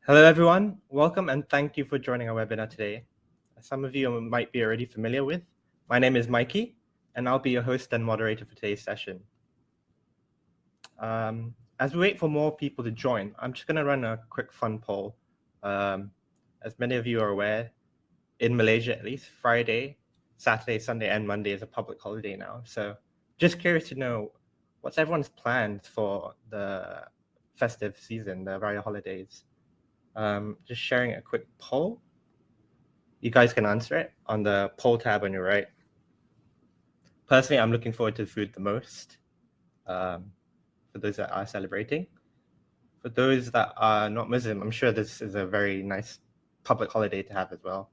Hello, everyone. Welcome and thank you for joining our webinar today. As some of you might be already familiar with, my name is Mikey, and I'll be your host and moderator for today's session. As we wait for more people to join, I'm just going to run a quick fun poll. As many of you are aware, in Malaysia at least, Friday, Saturday, Sunday, and Monday is a public holiday now. So just curious to know, what's everyone's plans for the festive season, the Raya holidays? Just sharing a quick poll. You guys can answer it on the poll tab on your right. Personally, I'm looking forward to food the most, for those that are celebrating. For those that are not Muslim, I'm sure this is a very nice public holiday to have as well.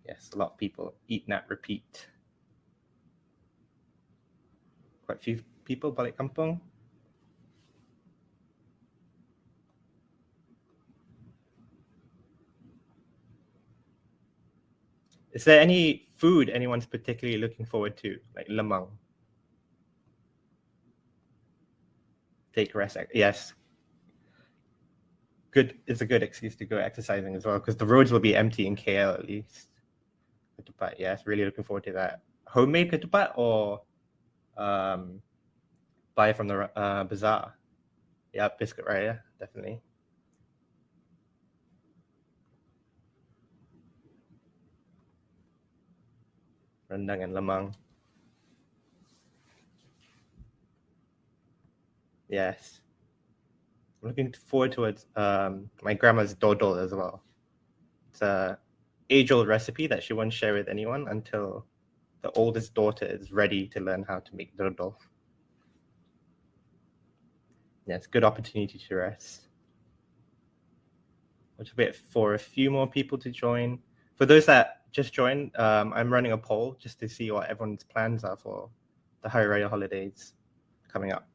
Yes, a lot of people eat, nap, repeat. Quite a few people balik kampung. Is there any food anyone's particularly looking forward to, like lemang? Take rest. Yes. Good. It's a good excuse to go exercising as well, because the roads will be empty in KL at least. Ketupat, yes, really looking forward to that. Homemade ketupat or buy from the bazaar? Yeah, biscuit raya, definitely. Rendang and lemang. Yes. I'm looking forward towards my grandma's dodol as well. It's a age-old recipe that she won't share with anyone until the oldest daughter is ready to learn how to make dodol. Yes, good opportunity to rest. I'll just wait for a few more people to join. For those that just joined, I'm running a poll just to see what everyone's plans are for the Hari Raya holidays coming up.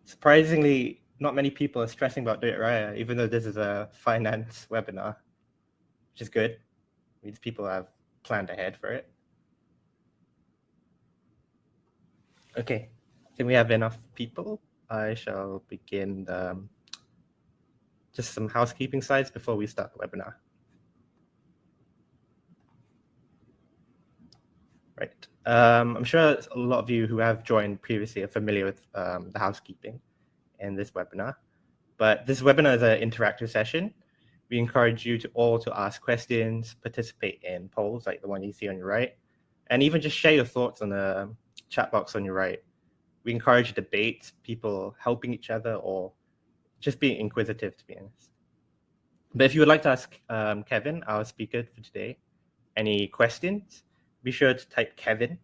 Surprisingly, not many people are stressing about Duit Raya, even though this is a finance webinar, which is good. It means people have planned ahead for it. Okay, I think we have enough people. I shall begin just some housekeeping slides before we start the webinar. Right. I'm sure a lot of you who have joined previously are familiar with the housekeeping in this webinar, but this webinar is an interactive session. We encourage you to all to ask questions, participate in polls like the one you see on your right, and even just share your thoughts on the chat box on your right. We encourage debates, people helping each other, or just being inquisitive, to be honest. But if you would like to ask Kevin, our speaker for today, any questions, be sure to type Kevin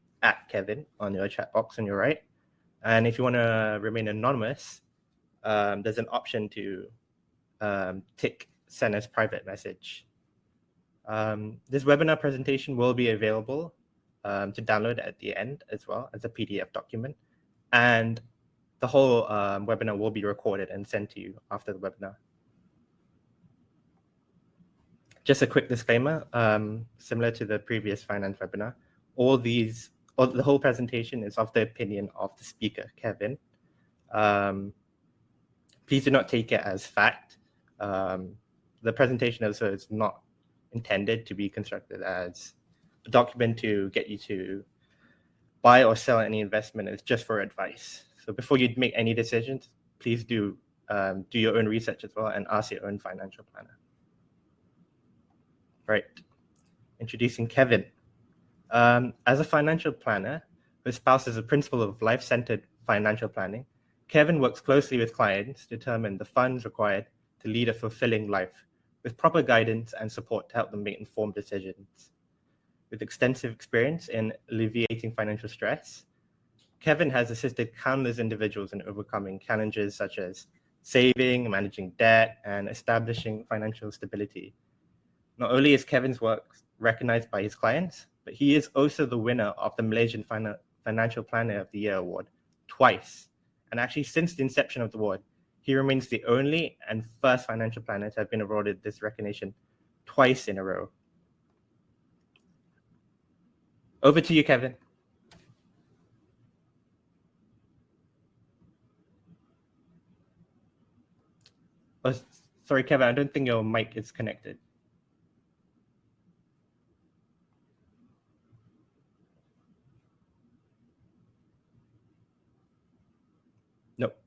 on your chat box on your right. And if you want to remain anonymous, there's an option to tick send as private message. This webinar presentation will be available to download at the end as well as a PDF document. And the whole webinar will be recorded and sent to you after the webinar. Just a quick disclaimer, similar to the previous finance webinar, the whole presentation is of the opinion of the speaker, Kevin. Please do not take it as fact. The presentation also is not intended to be constructed as a document to get you to buy or sell any investment. It's just for advice. So before you make any decisions, please do your own research as well and ask your own financial planner. Right. Introducing Kevin. As a financial planner who espouses the principle of life-centered financial planning, Kevin works closely with clients to determine the funds required to lead a fulfilling life with proper guidance and support to help them make informed decisions. With extensive experience in alleviating financial stress, Kevin has assisted countless individuals in overcoming challenges such as saving, managing debt, and establishing financial stability. Not only is Kevin's work recognized by his clients, but he is also the winner of the Malaysian Financial Planner of the Year award twice. And actually, since the inception of the award, he remains the only and first financial planner to have been awarded this recognition twice in a row. Over to you, Kevin. Sorry, Kevin, I don't think your mic is connected. Nope.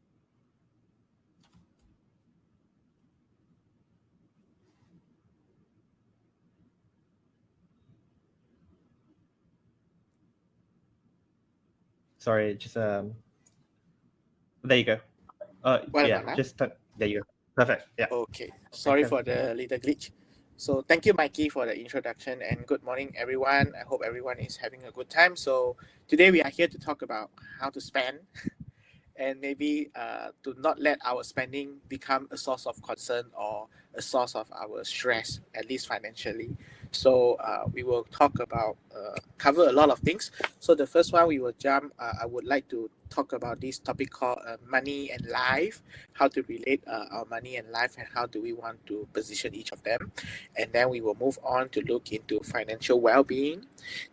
Sorry, just there you go. What Yeah, about now? just there you go. Perfect. Yeah. Okay, Thanks, sorry Kevin. for the little glitch. So thank you, Mikey, for the introduction, and good morning, everyone. I hope everyone is having a good time. So today we are here to talk about how to spend, and maybe to not let our spending become a source of concern or a source of our stress, at least financially. So we will talk about cover a lot of things. So the first one we will jump. I would like to talk about this topic called money and life, how to relate our money and life, and how do we want to position each of them. And then we will move on to look into financial well-being.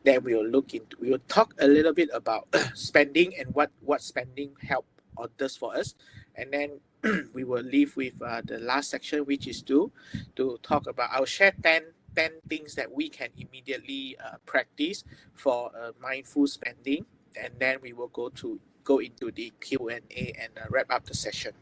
Then we will talk a little bit about spending and what spending help or does for us. And then we will leave with the last section, which is to talk about, I'll share 10 things that we can immediately practice for mindful spending. And then we will go into the Q&A and wrap up the session.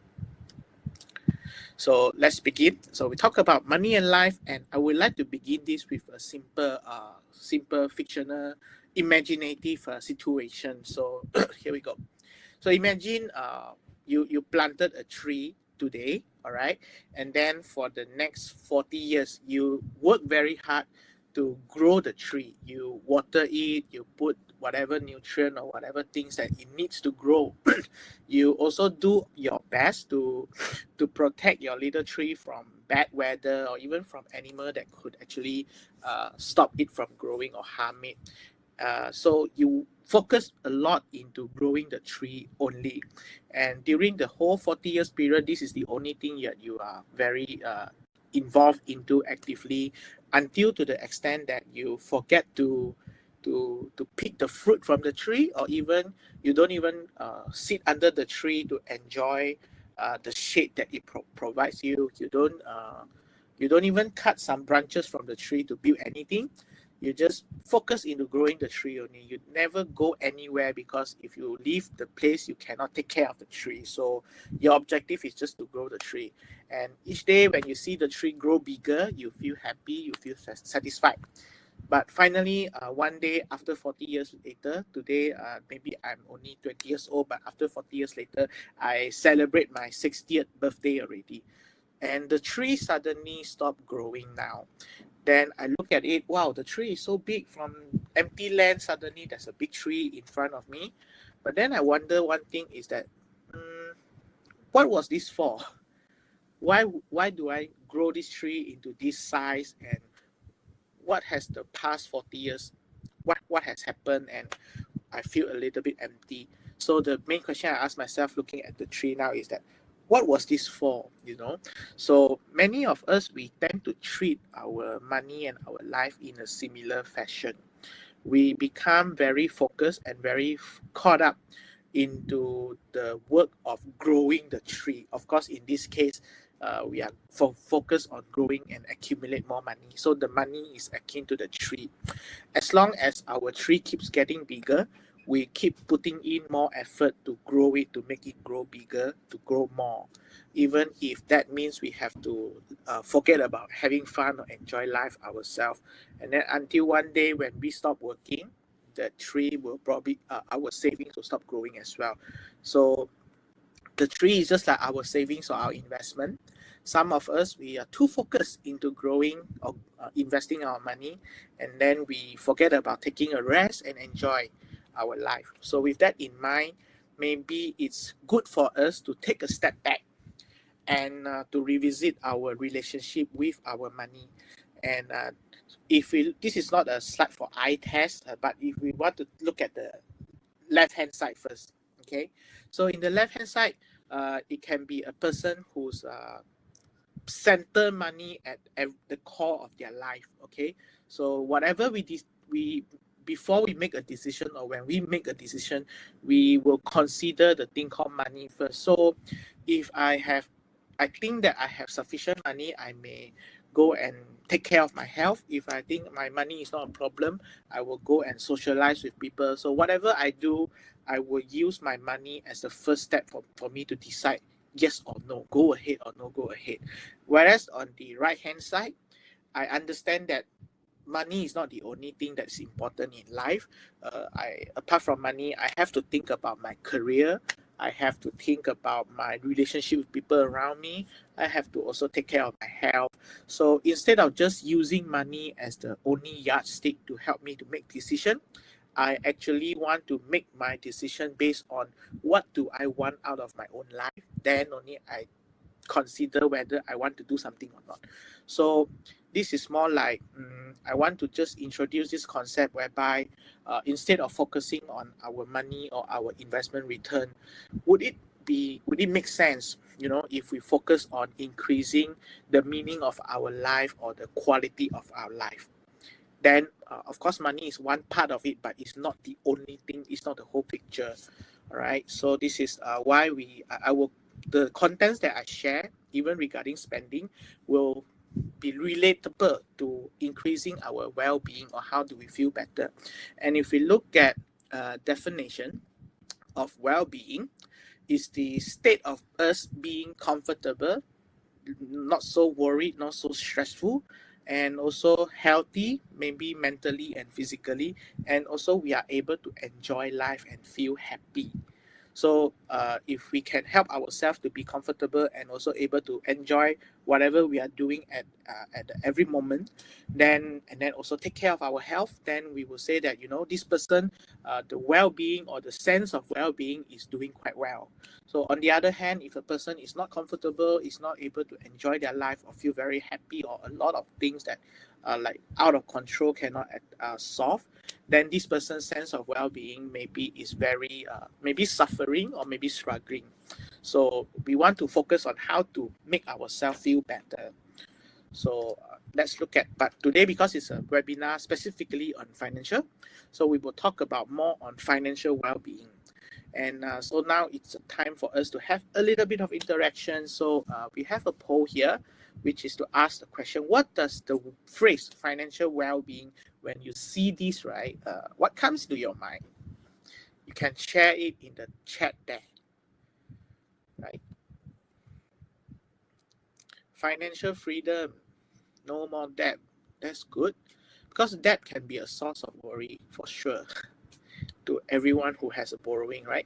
So let's begin. So we talk about money and life, and I would like to begin this with a simple fictional, imaginative situation. So here we go. So imagine you planted a tree today, all right, and then for the next 40 years you work very hard to grow the tree. You water it, you put whatever nutrient or whatever things that it needs to grow. You also do your best to protect your little tree from bad weather or even from animal that could actually stop it from growing or harm it. So you focus a lot into growing the tree only, and during the whole 40 years period, this is the only thing that you are very involved into actively, until to the extent that you forget to pick the fruit from the tree, or even you don't even sit under the tree to enjoy the shade that it provides you. You don't even cut some branches from the tree to build anything. You just focus into growing the tree only. You never go anywhere, because if you leave the place, you cannot take care of the tree. So your objective is just to grow the tree. And each day when you see the tree grow bigger, you feel happy, you feel satisfied. But finally, one day after 40 years later, today, maybe I'm only 20 years old, but after 40 years later, I celebrate my 60th birthday already. And the tree suddenly stopped growing now. Then I look at it, wow, the tree is so big. From empty land, suddenly there's a big tree in front of me. But then I wonder one thing is that, what was this for? Why do I grow this tree into this size? And what has the past 40 years, what has happened? And I feel a little bit empty. So the main question I ask myself looking at the tree now is that, what was this for? So many of us, we tend to treat our money and our life in a similar fashion. We become very focused and very caught up into the work of growing the tree. Of course, in this case, we are focused on growing and accumulate more money. So the money is akin to the tree. As long as our tree keeps getting bigger, we keep putting in more effort to grow it, to make it grow bigger, to grow more. Even if that means we have to forget about having fun or enjoy life ourselves. And then until one day when we stop working, the tree will probably, our savings will stop growing as well. So the tree is just like our savings or our investment. Some of us, we are too focused into growing or investing our money, and then we forget about taking a rest and enjoy our life. So with that in mind, maybe it's good for us to take a step back and to revisit our relationship with our money. And if we, this is not a slide for eye test, but if we want to look at the left hand side first, okay. So in the left hand side, it can be a person who's center money at the core of their life, okay. So whatever we before we make a decision, or when we make a decision, we will consider the thing called money first. So if I I think that I have sufficient money, I may go and take care of my health. If I think my money is not a problem, I will go and socialize with people. So whatever I do, I will use my money as the first step for me to decide yes or no, go ahead or no go ahead. Whereas on the right hand side, I understand that money is not the only thing that's important in life. Apart from money, I have to think about my career. I have to think about my relationship with people around me. I have to also take care of my health. So instead of just using money as the only yardstick to help me to make decision, I actually want to make my decision based on what do I want out of my own life. Then only I consider whether I want to do something or not. So this is more like I want to just introduce this concept whereby instead of focusing on our money or our investment return, would it make sense, if we focus on increasing the meaning of our life or the quality of our life? Then of course money is one part of it, but it's not the only thing, it's not the whole picture. All right, so this is why I will, the contents that I share, even regarding spending, will be relatable to increasing our well-being or how do we feel better. And if we look at definition of well-being, is the state of us being comfortable, not so worried, not so stressful, and also healthy, maybe mentally and physically, and also we are able to enjoy life and feel happy. So if we can help ourselves to be comfortable and also able to enjoy whatever we are doing at every moment, then also take care of our health, then we will say that this person, the well-being or the sense of well-being is doing quite well. So on the other hand, if a person is not comfortable, is not able to enjoy their life or feel very happy, or a lot of things that like out of control cannot solve, then this person's sense of well-being maybe is very maybe suffering or maybe struggling. So we want to focus on how to make ourselves feel better. So let's look at, but today, because it's a webinar specifically on financial, so we will talk about more on financial well-being. And so now it's time for us to have a little bit of interaction. So we have a poll here, which is to ask the question, what does the phrase financial well-being, when you see this, right, what comes to your mind? You can share it in the chat there, right? Financial freedom, no more debt. That's good, because debt can be a source of worry for sure to everyone who has a borrowing, right?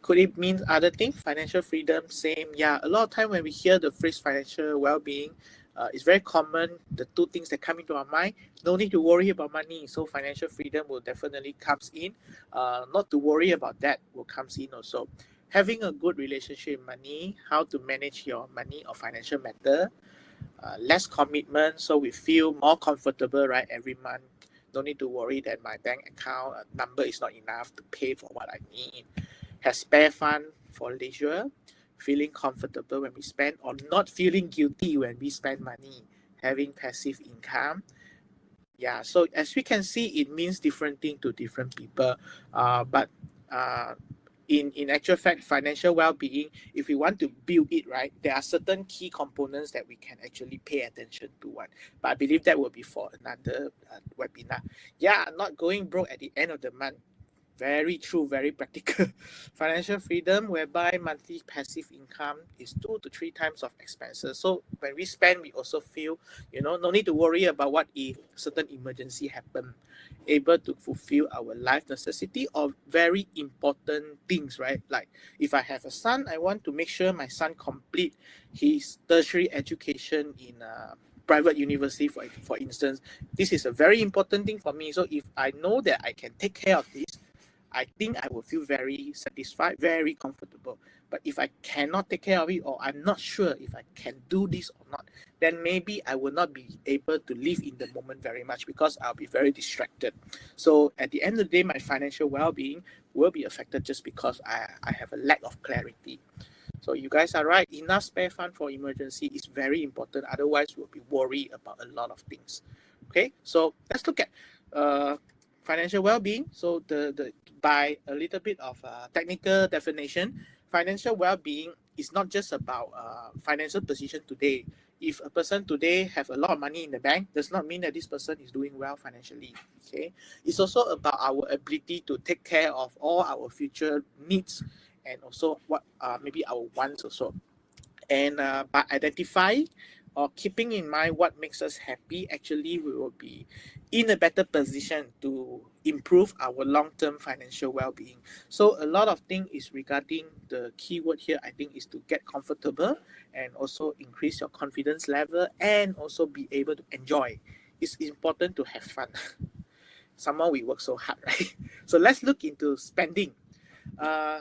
Could it mean other things? Financial freedom, same. Yeah, a lot of time when we hear the phrase financial well-being, it's very common. The two things that come into our mind: no need to worry about money. So financial freedom will definitely comes in. Not to worry about that will comes in also. Having a good relationship with money, how to manage your money or financial matter, less commitment, so we feel more comfortable, right? Every month, don't need to worry that my bank account number is not enough to pay for what I need. Has spare fund for leisure, feeling comfortable when we spend, or not feeling guilty when we spend money, having passive income. Yeah, so as we can see, it means different thing to different people. But in actual fact, financial well-being, if we want to build it right, there are certain key components that we can actually pay attention to one. But I believe that will be for another webinar. Yeah, not going broke at the end of the month. Very true, very practical. Financial freedom, whereby monthly passive income is 2 to 3 times of expenses. So when we spend, we also feel, no need to worry about what if certain emergency happen. Able to fulfill our life necessity or very important things, right? Like if I have a son, I want to make sure my son complete his tertiary education in a private university, for instance. This is a very important thing for me. So if I know that I can take care of this, I think I will feel very satisfied, very comfortable. But if I cannot take care of it, or I'm not sure if I can do this or not, then maybe I will not be able to live in the moment very much, because I'll be very distracted. So at the end of the day, my financial well-being will be affected just because I have a lack of clarity. So you guys are right. Enough spare fund for emergency is very important. Otherwise, we'll be worried about a lot of things. Okay, so let's look at financial well-being. So the by a little bit of technical definition, financial well-being it's not just about financial position today. If a person today have a lot of money in the bank, does not mean that this person is doing well financially. Okay, it's also about our ability to take care of all our future needs, and also what maybe our wants also. And by identifying or keeping in mind what makes us happy, actually we will be in a better position to improve our long-term financial well-being. So a lot of things is regarding the keyword here, I think, is to get comfortable and also increase your confidence level and also be able to enjoy. It's important to have fun. Somehow we work so hard, right? So let's look into spending. uh,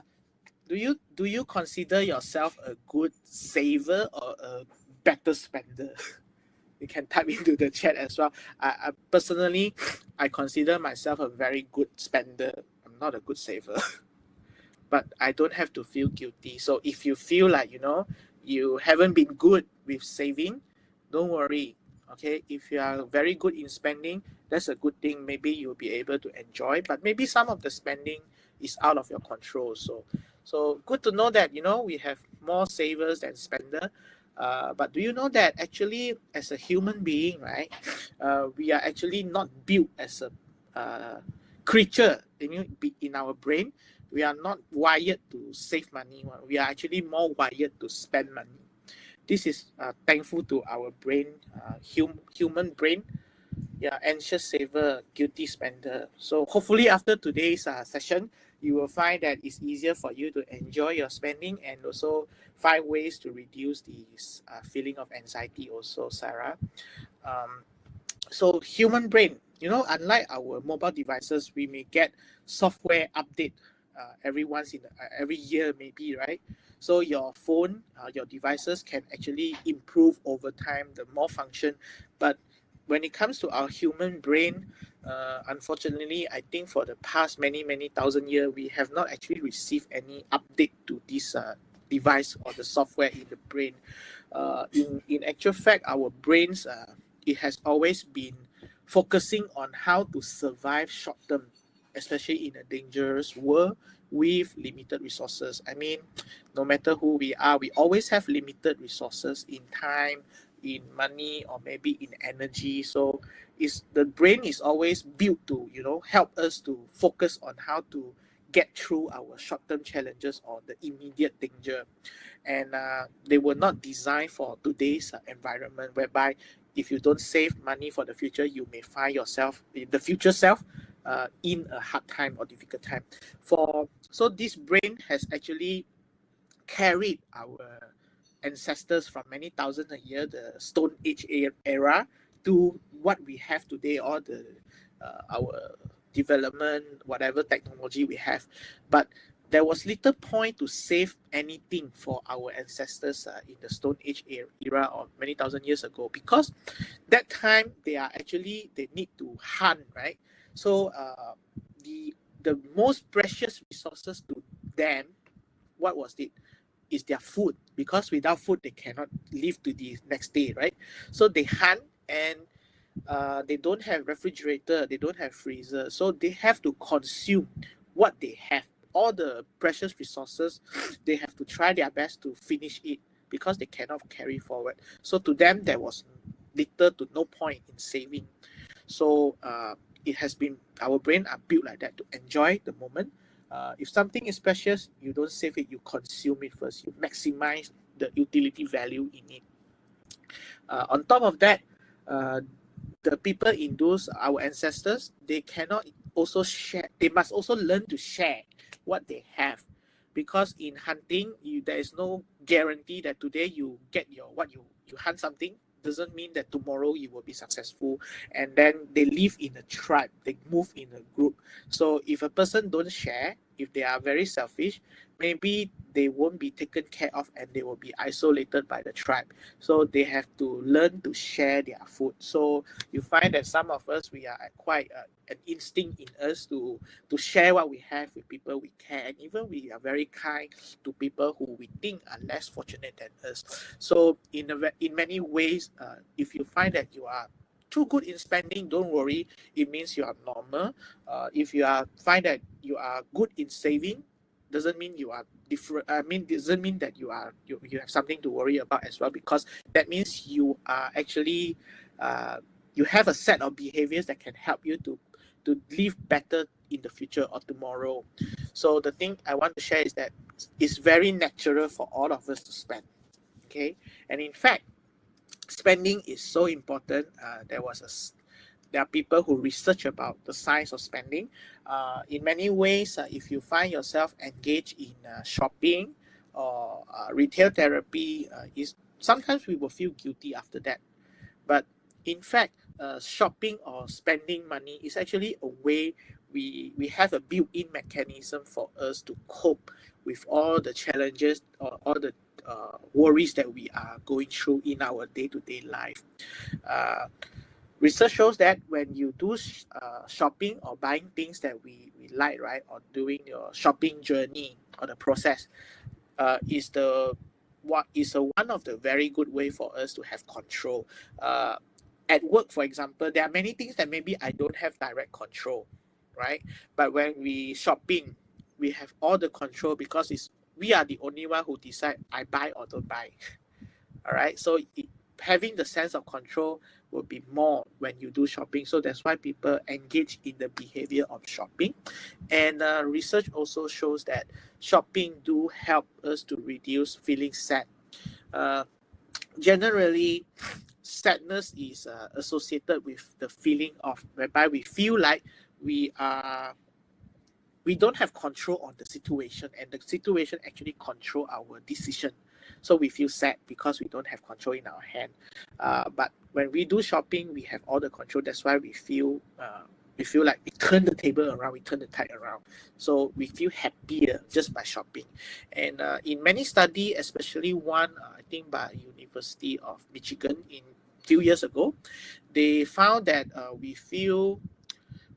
do you consider yourself a good saver or a better spender? You can type into the chat as well. I personally, I consider myself a very good spender. I'm not a good saver, but I don't have to feel guilty. So if you feel like, you haven't been good with saving, don't worry. Okay, if you are very good in spending, that's a good thing. Maybe you'll be able to enjoy, but maybe some of the spending is out of your control. So good to know that we have more savers than spender. But do you know that actually, as a human being, right, we are actually not built as a creature in our brain. We are not wired to save money. We are actually more wired to spend money. This is thankful to our brain, human brain. Yeah, anxious saver, guilty spender. So hopefully after today's session, you will find that it's easier for you to enjoy your spending and also find ways to reduce this feeling of anxiety also, Sarah. Um, so human brain, unlike our mobile devices, we may get software update every year maybe, right? So your phone, your devices can actually improve over time, the more function. But when it comes to our human brain, unfortunately, I think for the past many thousand years, we have not actually received any update to this device or the software in the brain. In actual fact, our brains, it has always been focusing on how to survive short term, especially in a dangerous world with limited resources. I mean, no matter who we are, we always have limited resources in time, in money, or maybe in energy. So the brain is always built to help us to focus on how to get through our short-term challenges or the immediate danger. And they were not designed for today's environment, whereby if you don't save money for the future, you may find yourself in the future self in a hard time or difficult time. So this brain has actually carried our ancestors from many thousands of years, the Stone Age era, to what we have today, all the our development, whatever technology we have. But there was little point to save anything for our ancestors in the Stone Age era or many thousand years ago, because that time they need to hunt, right? So the most precious resources to them, what was it? Is their food, because without food they cannot live to the next day, right? So they hunt, and they don't have refrigerator, they don't have freezer, so they have to consume what they have, all the precious resources. They have to try their best to finish it because they cannot carry forward. So to them, there was little to no point in saving. So it has been, our brain are built like that, to enjoy the moment. If something is precious, you don't save it, you consume it first, you maximize the utility value in it. On top of that, uh, the people in those, our ancestors, they cannot also share, they must also learn to share what they have, because in hunting, there is no guarantee that today you get you hunt something doesn't mean that tomorrow you will be successful. And then they live in a tribe, they move in a group. So if a person don't share, if they are very selfish, maybe they won't be taken care of and they will be isolated by the tribe. So they have to learn to share their food. So you find that some of us, we are quite an instinct in us to share what we have with people we care, and even we are very kind to people who we think are less fortunate than us. So in many ways, if you find that you are too good in spending, don't worry, it means you are normal. If you find that you are good in saving, doesn't mean you are different. I mean, doesn't mean that you have something to worry about as well, because that means you are actually you have a set of behaviors that can help you to live better in the future or tomorrow. So the thing I want to share is that it's very natural for all of us to spend. Okay, and in fact, spending is so important. There are people who research about the science of spending. In many ways, if you find yourself engaged in shopping or retail therapy, is sometimes we will feel guilty after that. But in fact, shopping or spending money is actually a way we have a built-in mechanism for us to cope with all the challenges or all the worries that we are going through in our day-to-day life. Research shows that when you do shopping or buying things that we like, right, or doing your shopping journey or the process, is one of the very good way for us to have control. At work, for example, there are many things that maybe I don't have direct control, right? But when we shopping, we have all the control because we are the only one who decide I buy or don't buy. All right, so having the sense of control will be more when you do shopping. So that's why people engage in the behavior of shopping. And research also shows that shopping do help us to reduce feeling sad. Generally, sadness is associated with the feeling of whereby we feel like we don't have control on the situation, and the situation actually control our decision. So we feel sad because we don't have control in our hand. But when we do shopping, we have all the control. That's why we feel like we turn the table around, we turn the tide around. So we feel happier just by shopping. And in many studies, especially one, I think by University of Michigan in few years ago, they found that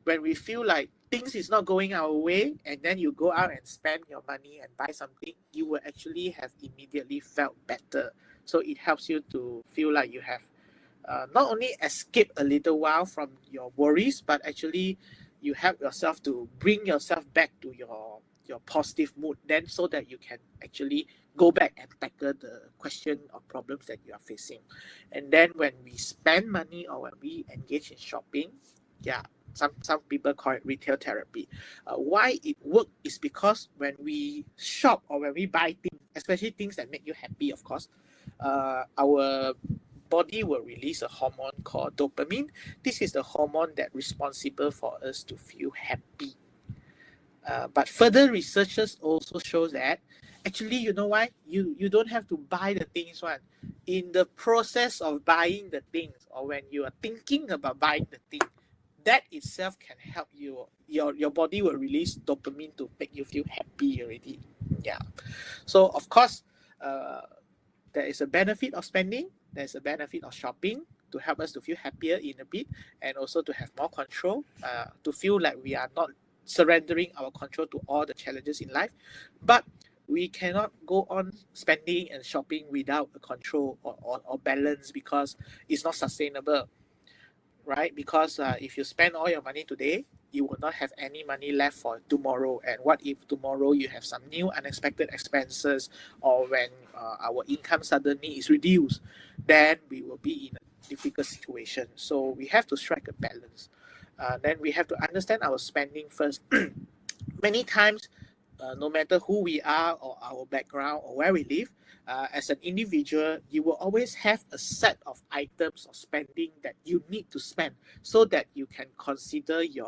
when we feel like things is not going our way, and then you go out and spend your money and buy something, you will actually have immediately felt better. So it helps you to feel like you have not only escape a little while from your worries, but actually you help yourself to bring yourself back to your positive mood, then so that you can actually go back and tackle the question or problems that you are facing. And then when we spend money or when we engage in shopping, yeah, some people call it retail therapy. Why it works is because when we shop or when we buy things, especially things that make you happy, of course, our body will release a hormone called dopamine. This is the hormone that responsible for us to feel happy. But further researchers also show that actually, you know why? You don't have to buy the things one. In the process of buying the things, or when you are thinking about buying the thing, that itself can help you. Your body will release dopamine to make you feel happy already. Yeah. So of course, there is a benefit of spending. There's a benefit of shopping to help us to feel happier in a bit, and also to have more control, to feel like we are not surrendering our control to all the challenges in life. But we cannot go on spending and shopping without a control or balance, because it's not sustainable, right? Because if you spend all your money today, you will not have any money left for tomorrow. And what if tomorrow you have some new unexpected expenses, or when our income suddenly is reduced, then we will be in a difficult situation. So we have to strike a balance. Then we have to understand our spending first. Many times, no matter who we are or our background or where we live, as an individual, you will always have a set of items or spending that you need to spend, so that you can consider you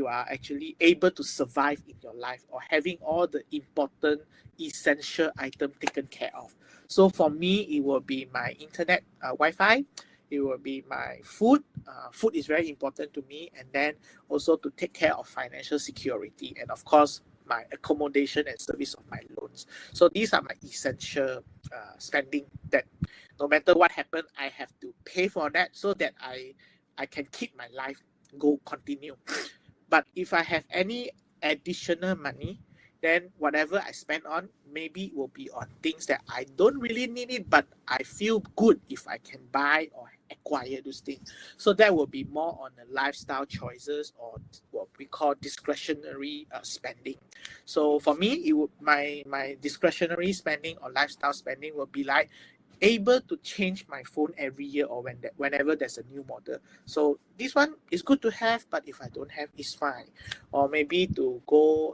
are actually able to survive in your life, or having all the important essential item taken care of. So for me, it will be my internet, Wi-Fi. It will be my food. Food is very important to me, and then also to take care of financial security, and of course my accommodation and service of my loans. So these are my essential spending that no matter what happens, I have to pay for that, so that I can keep my life continue. But if I have any additional money, then whatever I spend on, maybe it will be on things that I don't really need it, but I feel good if I can buy or acquire those things. So that will be more on the lifestyle choices, or what we call discretionary spending. So for me, it would my discretionary spending or lifestyle spending will be like able to change my phone every year, or whenever there's a new model. So this one is good to have, but if I don't have, it's fine. Or maybe to go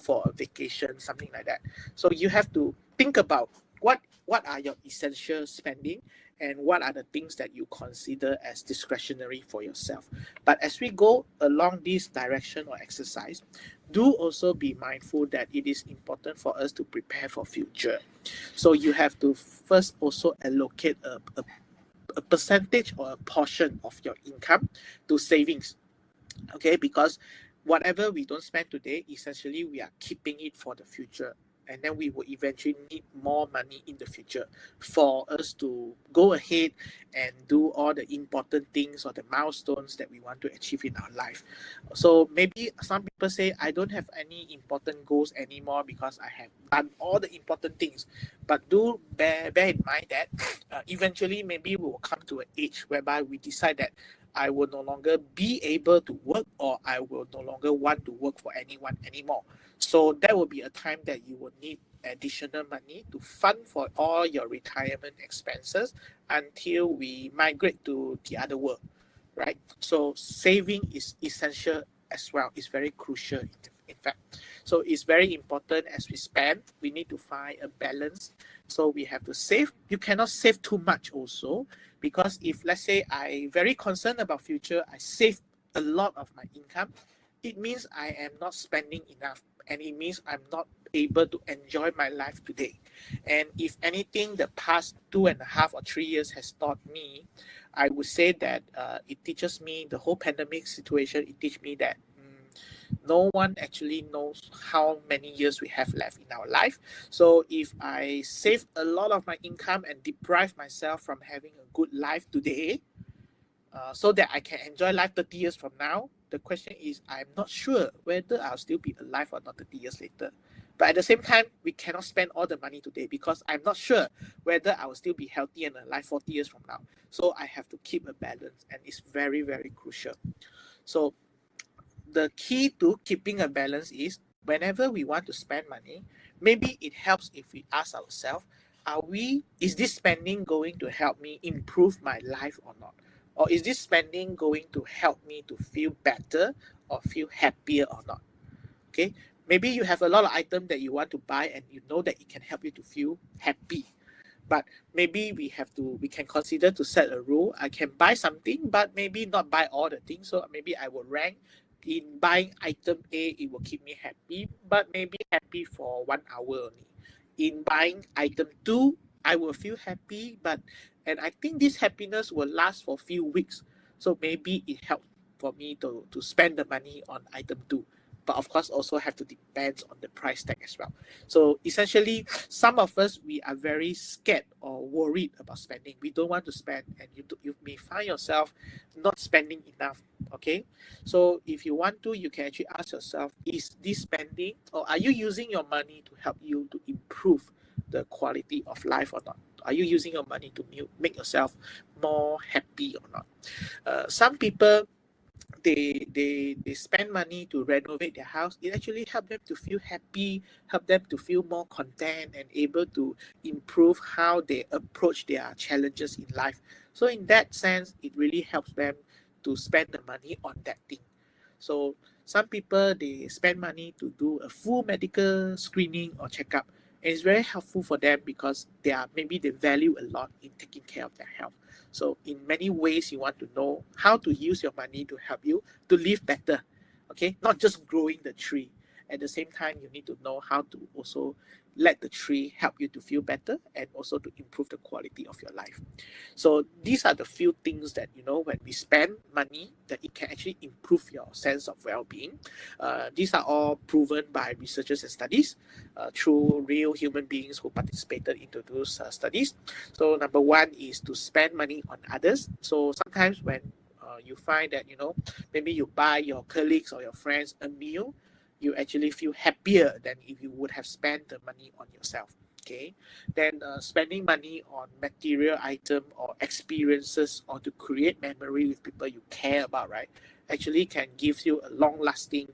for a vacation, something like that. So you have to think about what are your essential spending, and what are the things that you consider as discretionary for yourself. But as we go along this direction or exercise, do also be mindful that it is important for us to prepare for future. So you have to first also allocate a percentage or a portion of your income to savings. Okay, because whatever we don't spend today, essentially we are keeping it for the future, and then we will eventually need more money in the future for us to go ahead and do all the important things or the milestones that we want to achieve in our life. So maybe some people say, I don't have any important goals anymore because I have done all the important things. But do bear in mind that eventually maybe we will come to an age whereby we decide that I will no longer be able to work, or I will no longer want to work for anyone anymore. So there will be a time that you will need additional money to fund for all your retirement expenses until we migrate to the other world, right? So saving is essential as well. It's very crucial, in fact. So it's very important as we spend. We need to find a balance. So we have to save. You cannot save too much also, because if, let's say, I very concerned about future, I save a lot of my income, it means I am not spending enough, and it means I'm not able to enjoy my life today. And if anything, the past 2.5 or 3 years has taught me, I would say that it teaches me, the whole pandemic situation, it teaches me that no one actually knows how many years we have left in our life. So if I save a lot of my income and deprive myself from having a good life today, so that I can enjoy life 30 years from now, the question is, I'm not sure whether I'll still be alive or not 30 years later. But at the same time, we cannot spend all the money today, because I'm not sure whether I will still be healthy and alive 40 years from now. So I have to keep a balance, and it's very, very crucial. So the key to keeping a balance is, whenever we want to spend money, maybe it helps if we ask ourselves, is this spending going to help me improve my life or not? Or is this spending going to help me to feel better or feel happier or not? Okay, maybe you have a lot of items that you want to buy, and you know that it can help you to feel happy. But maybe we can consider to set a rule. I can buy something, but maybe not buy all the things. So maybe I will rank. In buying item A, it will keep me happy, but maybe happy for 1 hour only. In buying item 2, I will feel happy, and I think this happiness will last for a few weeks. So maybe it helps for me to spend the money on item 2. But of course, also have to depend on the price tag as well. So essentially, some of us, we are very scared or worried about spending. We don't want to spend, and you may find yourself not spending enough. Okay, so if you want to, you can actually ask yourself, is this spending, or are you using your money to help you to improve the quality of life or not? Are you using your money to make yourself more happy or not? Some people, they spend money to renovate their house. It actually helps them to feel happy, help them to feel more content, and able to improve how they approach their challenges in life. So in that sense, it really helps them to spend the money on that thing. So some people, they spend money to do a full medical screening or checkup, and it's very helpful for them because maybe they value a lot in taking care of their health. So in many ways, you want to know how to use your money to help you to live better. Okay, not just growing the tree. At the same time, you need to know how to also let the tree help you to feel better, and also to improve the quality of your life. So these are the few things that, when we spend money, that it can actually improve your sense of well-being. These are all proven by researchers and studies through real human beings who participated into those studies. So number one is to spend money on others. So sometimes when you find that, maybe you buy your colleagues or your friends a meal, you actually feel happier than if you would have spent the money on yourself. Okay, then spending money on material item or experiences or to create memory with people you care about, right, actually can give you a long-lasting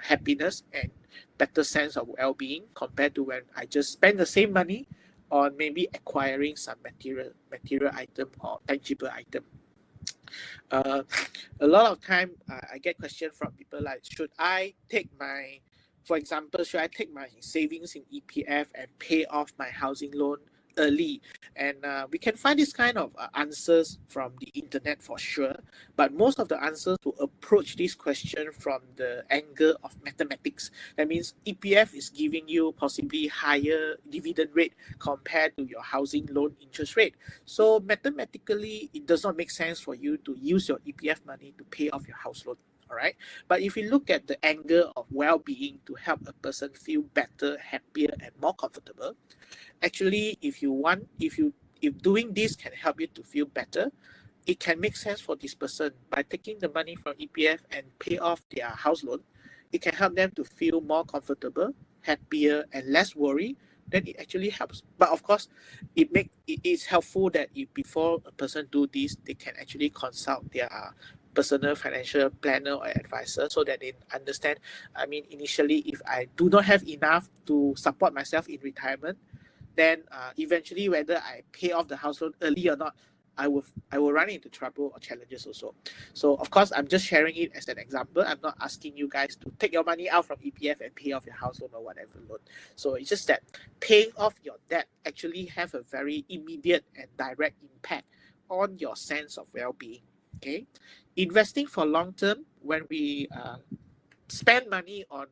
happiness and better sense of well-being compared to when I just spend the same money on maybe acquiring some material item or tangible item. A lot of time I get questions from people like, should I take my, for example, should I take my savings in EPF and pay off my housing loan early? And we can find this kind of answers from the internet for sure, but most of the answers will approach this question from the angle of mathematics. That means EPF is giving you possibly higher dividend rate compared to your housing loan interest rate. So mathematically, it does not make sense for you to use your EPF money to pay off your house loan. All right. But if you look at the angle of well-being to help a person feel better, happier, and more comfortable, actually, if doing this can help you to feel better, it can make sense for this person. By taking the money from EPF and pay off their house loan, it can help them to feel more comfortable, happier, and less worry. Then it actually helps. But of course, it is helpful that if before a person do this, they can actually consult their personal financial planner or advisor so that they understand. I mean, initially, if I do not have enough to support myself in retirement, then eventually whether I pay off the house loan early or not, I will run into trouble or challenges also. So of course, I'm just sharing it as an example. I'm not asking you guys to take your money out from EPF and pay off your house loan or whatever loan. So it's just that paying off your debt actually have a very immediate and direct impact on your sense of well-being. Okay, investing for long term, when we spend money on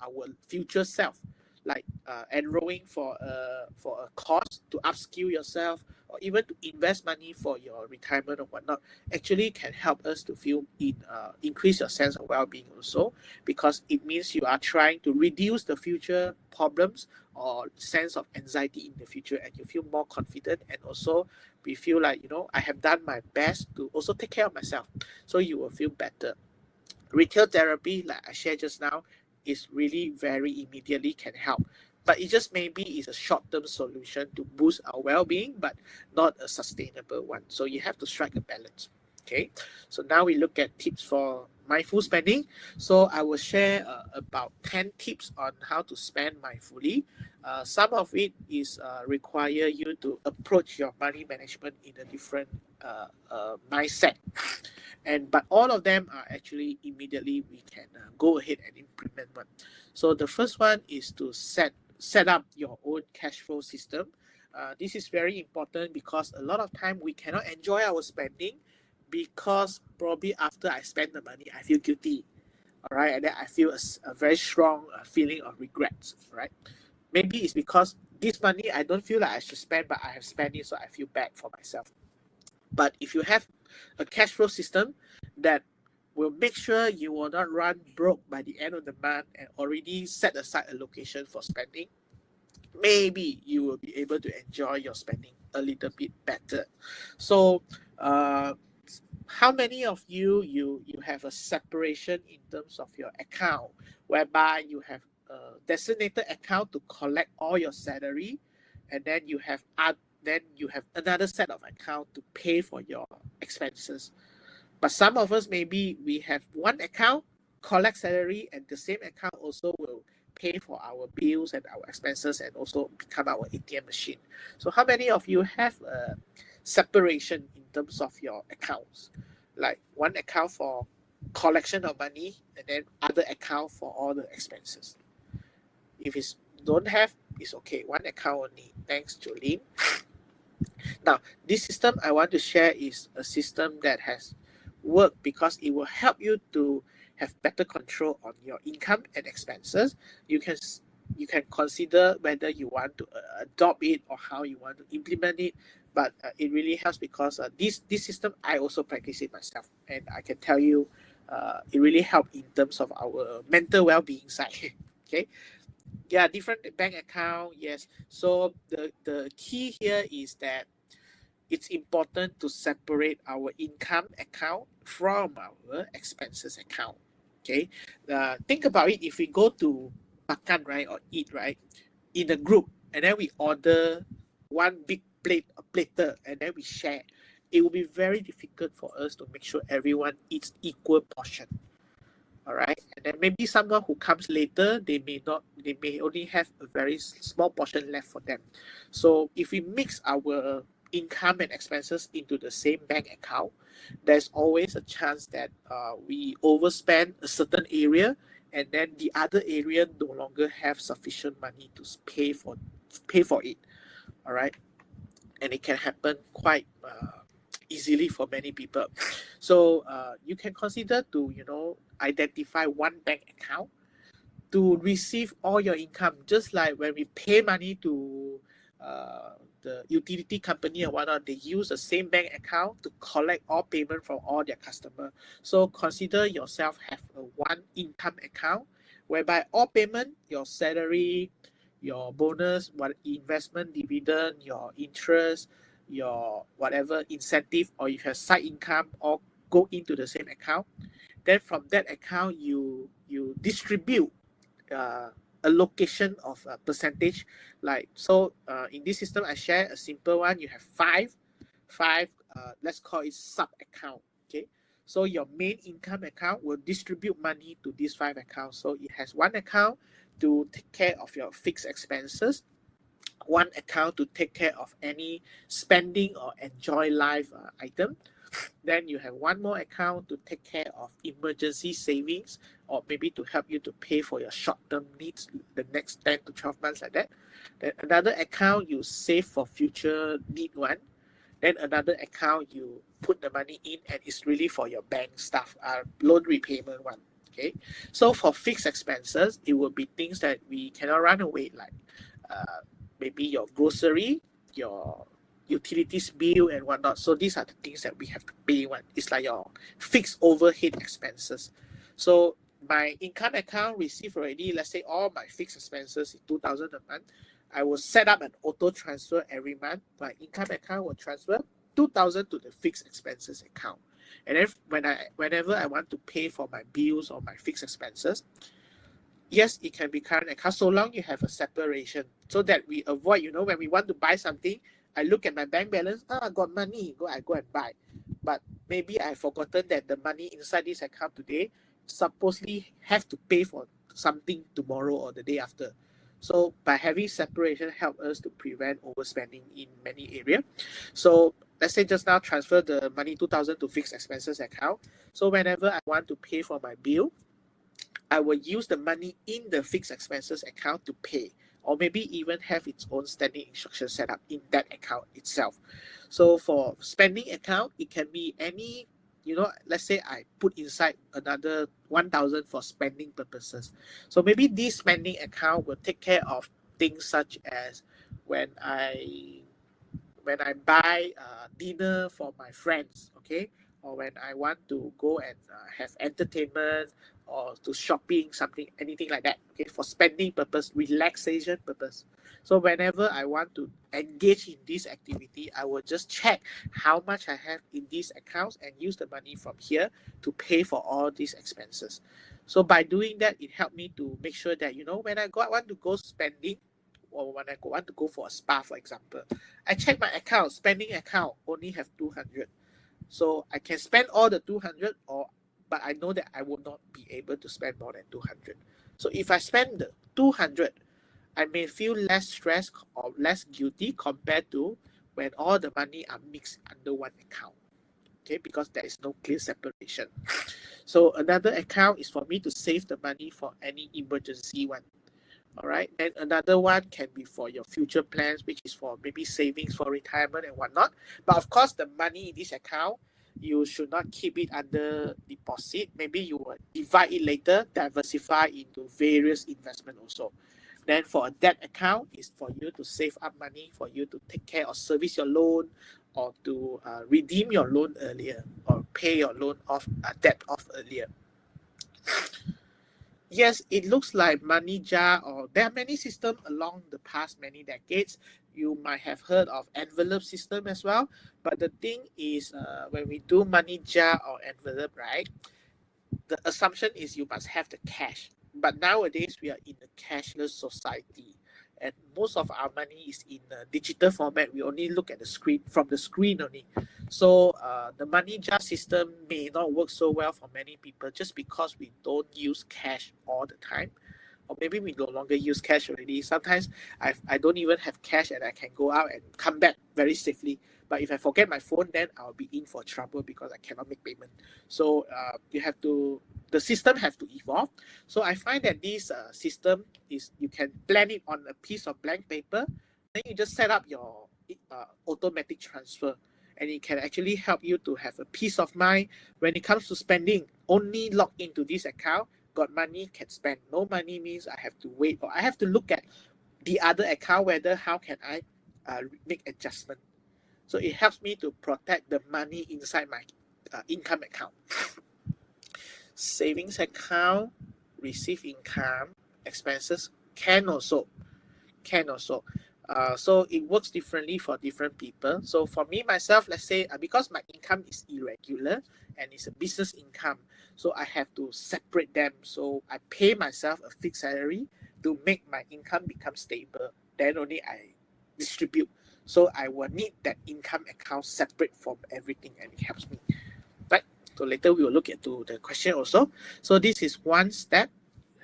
our future self, like enrolling for a course to upskill yourself, or even to invest money for your retirement or whatnot, actually can help us to feel increase your sense of well-being also, because it means you are trying to reduce the future problems or sense of anxiety in the future, and you feel more confident, and also we feel like, you know, I have done my best to also take care of myself, so you will feel better. Retail therapy, like I shared just now, is really very immediately can help. But it just maybe is a short-term solution to boost our well-being, but not a sustainable one. So you have to strike a balance. Okay. So now we look at tips for mindful spending. So I will share about 10 tips on how to spend mindfully. Some of it is require you to approach your money management in a different mindset. But all of them are actually immediately we can go ahead and implement one. So the first one is to set up your own cash flow system. This is very important because a lot of time we cannot enjoy our spending because probably after I spend the money, I feel guilty. All right, and then I feel a very strong feeling of regrets. Right, maybe it's because this money I don't feel like I should spend, but I have spent it, so I feel bad for myself. But if you have a cash flow system that will make sure you will not run broke by the end of the month and already set aside a location for spending, maybe you will be able to enjoy your spending a little bit better. So how many of you have a separation in terms of your account, whereby you have a designated account to collect all your salary, and then you have another set of account to pay for your expenses? But some of us, maybe we have one account, collect salary, and the same account also will pay for our bills and our expenses and also become our ATM machine. So how many of you have a separation in terms of your accounts? Like one account for collection of money and then other account for all the expenses. If it's don't have, it's okay. One account only. Thanks, Jolene. Now, this system I want to share is a system that has worked because it will help you to have better control on your income and expenses. You can consider whether you want to adopt it or how you want to implement it. But it really helps because this system I also practice it myself, and I can tell you, it really helped in terms of our mental well-being side. Okay. Yeah, different bank account. Yes. So the key here is that it's important to separate our income account from our expenses account. Okay. Think about it. If we go to makan, right, or eat, right, in a group, and then we order one big platter, and then we share, it will be very difficult for us to make sure everyone eats equal portion. All right, and then maybe someone who comes later, they may only have a very small portion left for them. So if we mix our income and expenses into the same bank account, there's always a chance that we overspend a certain area, and then the other area no longer have sufficient money to pay for it. All right, and it can happen quite easily for many people. So you can consider to identify one bank account to receive all your income, just like when we pay money to the utility company or whatnot, they use the same bank account to collect all payment from all their customer. So consider yourself have a one income account whereby all payment, your salary, your bonus, what investment dividend, your interest, your whatever incentive, or you have side income, all go into the same account. Then from that account, you distribute allocation of a percentage. Like so, in this system, I share a simple one. You have five, let's call it sub account. Okay, so your main income account will distribute money to these five accounts. So it has one account to take care of your fixed expenses, one account to take care of any spending or enjoy life item. Then you have one more account to take care of emergency savings, or maybe to help you to pay for your short-term needs the next 10 to 12 months, like that. Then another account you save for future need one. Then another account you put the money in, and it's really for your bank stuff, loan repayment one. Okay, so for fixed expenses, it will be things that we cannot run away, like maybe your grocery, your utilities bill and whatnot. So these are the things that we have to pay one. It's like your fixed overhead expenses. So my income account receive already, let's say all my fixed expenses is 2,000 a month. I will set up an auto transfer every month. My income account will transfer 2,000 to the fixed expenses account. And then whenever I want to pay for my bills or my fixed expenses, yes, it can be current account so long you have a separation, so that we avoid, when we want to buy something, I look at my bank balance, I got money, I go and buy. But maybe I've forgotten that the money inside this account today supposedly have to pay for something tomorrow or the day after. So by having separation help us to prevent overspending in many areas. So let's say just now transfer the money 2,000 to fixed expenses account. So whenever I want to pay for my bill, I will use the money in the fixed expenses account to pay, or maybe even have its own standing instruction set up in that account itself. So for spending account, it can be any, let's say I put inside another 1,000 for spending purposes. So maybe this spending account will take care of things such as when I buy dinner for my friends, okay, or when I want to go and have entertainment, or to shopping, something, anything like that, okay, for spending purpose, relaxation purpose. So whenever I want to engage in this activity, I will just check how much I have in these accounts and use the money from here to pay for all these expenses. So by doing that, it helped me to make sure that, when I want to go spending, or when I want to go for a spa, for example, I check my account, spending account only have 200. So I can spend all the 200, but I know that I will not be able to spend more than 200. So if I spend the 200, I may feel less stressed or less guilty compared to when all the money are mixed under one account. Okay, because there is no clear separation. So another account is for me to save the money for any emergency one. All right, and another one can be for your future plans, which is for maybe savings for retirement and whatnot. But of course, the money in this account, you should not keep it under deposit. Maybe you will divide it later, diversify into various investment also. Then for a debt account, is for you to save up money for you to take care or service your loan, or to redeem your loan earlier, or pay your loan off, debt off earlier. Yes, it looks like money jar, or there are many systems along the past many decades. You might have heard of envelope system as well. But the thing is, when we do money jar or envelope, right, the assumption is you must have the cash. But nowadays we are in a cashless society, and most of our money is in digital format. We only look at the screen, from the screen only. So the money just system may not work so well for many people just because we don't use cash all the time, or maybe we no longer use cash already. Sometimes I don't even have cash and I can go out and come back very safely. But if I forget my phone, then I'll be in for trouble because I cannot make payment. So the system have to evolve. So I find that this system is, you can plan it on a piece of blank paper, then you just set up your automatic transfer, and it can actually help you to have a peace of mind when it comes to spending. Only log into this account, got money, can spend. No money means I have to wait, or I have to look at the other account, whether how can I make adjustment. So it helps me to protect the money inside my income account. Savings account, receive income, expenses can also. So it works differently for different people. So for me, myself, let's say because my income is irregular and it's a business income, so I have to separate them. So I pay myself a fixed salary to make my income become stable. Then only I distribute. So I will need that income account separate from everything, and it helps me. Right? So later we will look into the question also. So this is one step.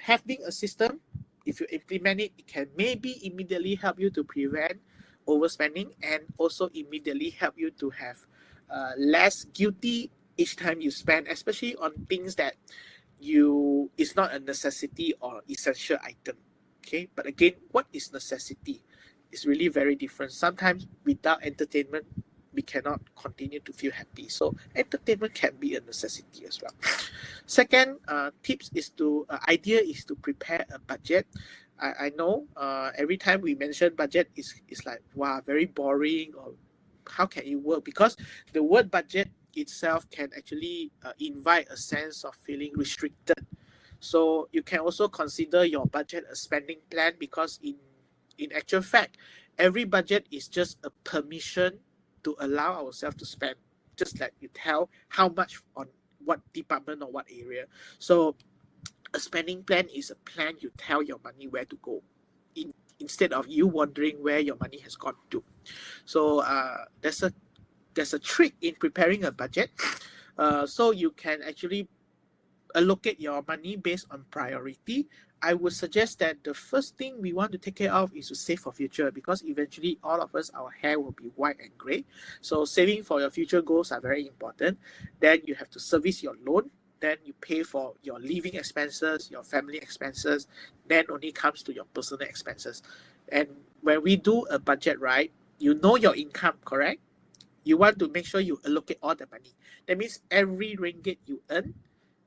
Having a system, if you implement it, it can maybe immediately help you to prevent overspending, and also immediately help you to have less guilty each time you spend, especially on things that it's not a necessity or essential item. Okay, but again, what is necessity? It's really very different. Sometimes without entertainment, we cannot continue to feel happy. So entertainment can be a necessity as well. Second idea is to prepare a budget. I know every time we mention budget is like, wow, very boring, or how can it work? Because the word budget itself can actually invite a sense of feeling restricted. So you can also consider your budget a spending plan, because in actual fact, every budget is just a permission to allow ourselves to spend, just like you tell how much on what department or what area. So a spending plan is a plan you tell your money where to go, instead of you wondering where your money has gone to. So there's a trick in preparing a budget. So you can actually allocate your money based on priority. I would suggest that the first thing we want to take care of is to save for future, because eventually all of us, our hair will be white and gray. So saving for your future goals are very important. Then you have to service your loan. Then you pay for your living expenses, your family expenses. Then only comes to your personal expenses. And when we do a budget, right, you know your income, correct? You want to make sure you allocate all the money. That means every ringgit you earn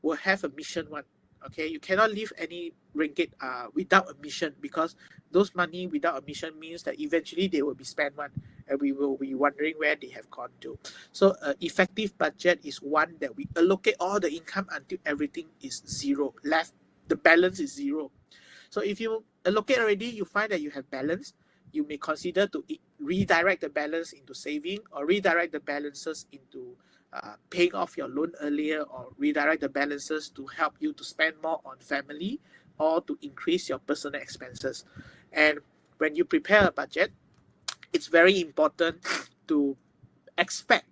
will have a mission one. Okay, you cannot leave any ringgit without a mission, because those money without a mission means that eventually they will be spent one, and we will be wondering where they have gone to. So effective budget is one that we allocate all the income until everything is zero left. The balance is zero. So if you allocate already, you find that you have balance, you may consider to redirect the balance into saving, or redirect the balances into paying off your loan earlier, or redirect the balances to help you to spend more on family, or to increase your personal expenses. And when you prepare a budget, it's very important to expect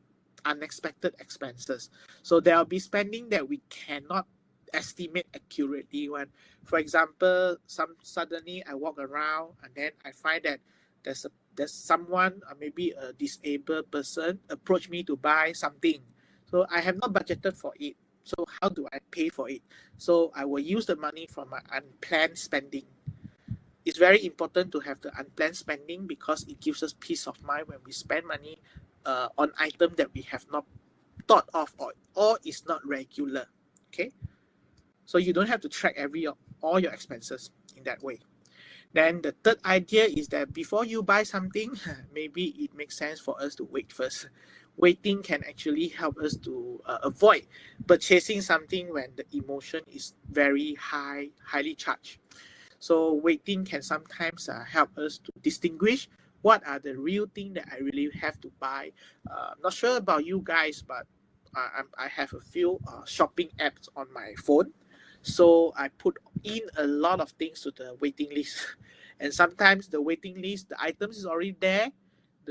unexpected expenses. So there will be spending that we cannot estimate accurately. When, for example, suddenly I walk around and then I find that there's someone, maybe a disabled person, approach me to buy something. So I have not budgeted for it. So how do I pay for it? So I will use the money from my unplanned spending. It's very important to have the unplanned spending, because it gives us peace of mind when we spend money on items that we have not thought of, or is not regular. Okay, so you don't have to track all your expenses in that way. Then the third idea is that before you buy something, maybe it makes sense for us to wait first. Waiting can actually help us to avoid purchasing something when the emotion is very highly charged. So waiting can sometimes help us to distinguish what are the real things that I really have to buy. I'm not sure about you guys, but I have a few shopping apps on my phone. So I put in a lot of things to the waiting list. And sometimes the waiting list, the items is already there.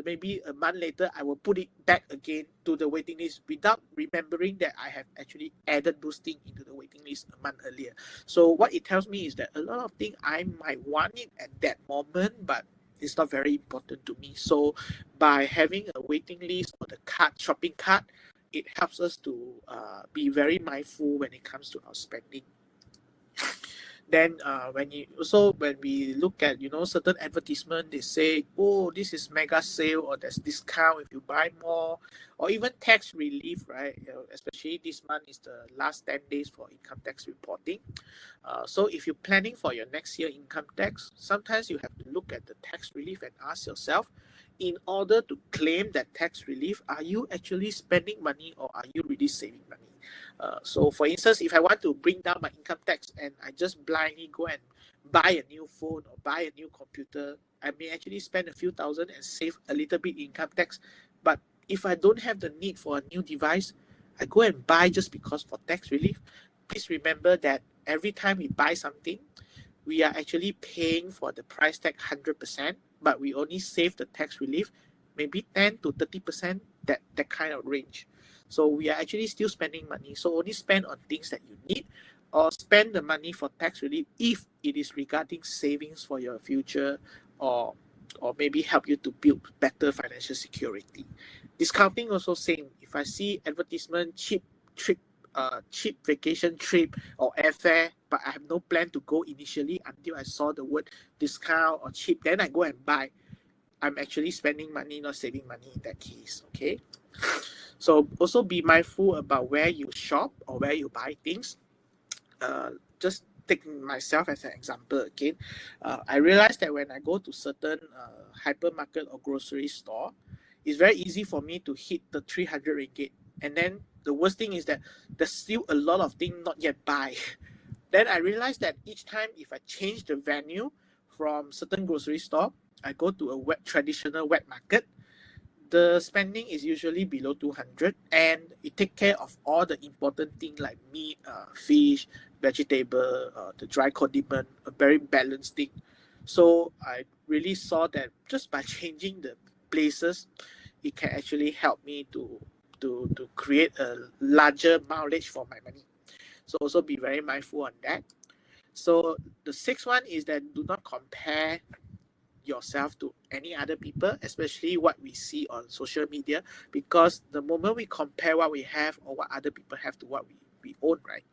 Maybe a month later, I will put it back again to the waiting list without remembering that I have actually added those things into the waiting list a month earlier. So what it tells me is that a lot of things I might want it at that moment, but it's not very important to me. So by having a waiting list or the cart, shopping cart, it helps us to be very mindful when it comes to our spending. Then when we look at certain advertisement, they say, oh, this is mega sale, or there's discount if you buy more, or even tax relief, right? Especially this month is the last 10 days for income tax reporting. So if you're planning for your next year income tax, sometimes you have to look at the tax relief and ask yourself, in order to claim that tax relief, are you actually spending money or are you really saving money? So for instance, if I want to bring down my income tax and I just blindly go and buy a new phone or buy a new computer, I may actually spend a few thousand and save a little bit income tax. But if I don't have the need for a new device, I go and buy just because for tax relief. Please remember that every time we buy something, we are actually paying for the price tag 100%, but we only save the tax relief maybe 10 to 30%, that kind of range. So we are actually still spending money. So only spend on things that you need, or spend the money for tax relief if it is regarding savings for your future, or maybe help you to build better financial security. Discounting also same. If I see advertisement cheap vacation trip or airfare, but I have no plan to go initially until I saw the word discount or cheap, then I go and buy. I'm actually spending money, not saving money in that case. Okay. So also be mindful about where you shop or where you buy things. Just taking myself as an example again, I realized that when I go to certain hypermarket or grocery store, it's very easy for me to hit the 300 ringgit. And then the worst thing is that there's still a lot of things not yet buy. Then I realized that each time if I change the venue from certain grocery store, I go to a traditional wet market, the spending is usually below 200, and it take care of all the important things like meat, fish, vegetable, the dry condiment, a very balanced thing. So I really saw that just by changing the places, it can actually help me to create a larger mileage for my money. So also be very mindful on that. So the sixth one is that do not compare yourself to any other people, especially what we see on social media, because the moment we compare what we have or what other people have to what we own, right,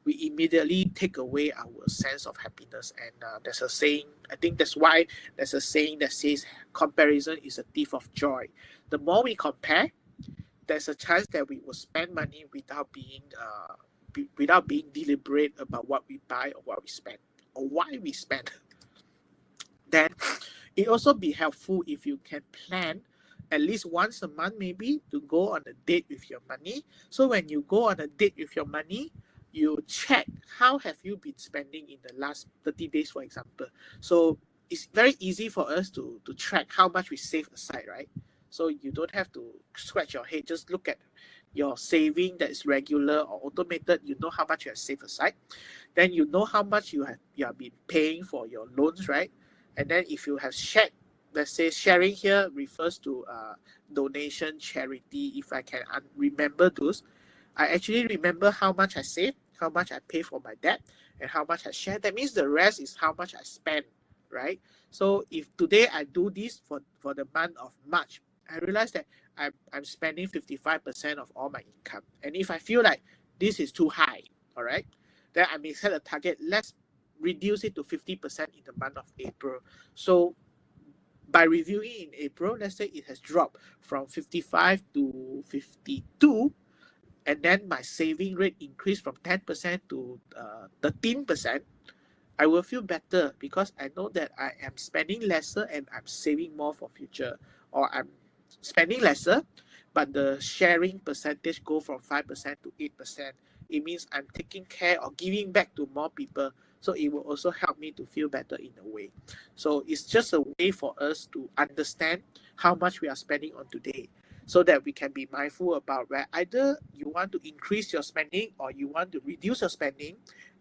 we immediately take away our sense of happiness. And there's a saying, I think that's why there's a saying that says comparison is a thief of joy. The more we compare, there's a chance that we will spend money without being deliberate about what we buy or what we spend or why we spend. Then it also be helpful if you can plan at least once a month maybe to go on a date with your money. So when you go on a date with your money, you check how have you been spending in the last 30 days, for example. So it's very easy for us to track how much we save aside, right? So you don't have to scratch your head, just look at your saving that is regular or automated. You know how much you have saved aside. Then you know how much you have been paying for your loans, right? And then if you have shared, let's say sharing here refers to donation, charity. If I can remember those, I actually remember how much I save, how much I pay for my debt, and how much I share. That means the rest is how much I spend, right? So if today I do this for the month of March, I realize that I'm spending 55% of all my income. And if I feel like this is too high, all right, then I may set a target. Let's reduce it to 50% in the month of April. So by reviewing in April, let's say it has dropped from 55 to 52, and then my saving rate increased from 10% to 13%, I will feel better because I know that I am spending lesser and I'm saving more for future. Or I'm spending lesser, but the sharing percentage go from 5% to 8%. It means I'm taking care or giving back to more people. So it will also help me to feel better in a way. So it's just a way for us to understand how much we are spending on today, so that we can be mindful about where either you want to increase your spending or you want to reduce your spending,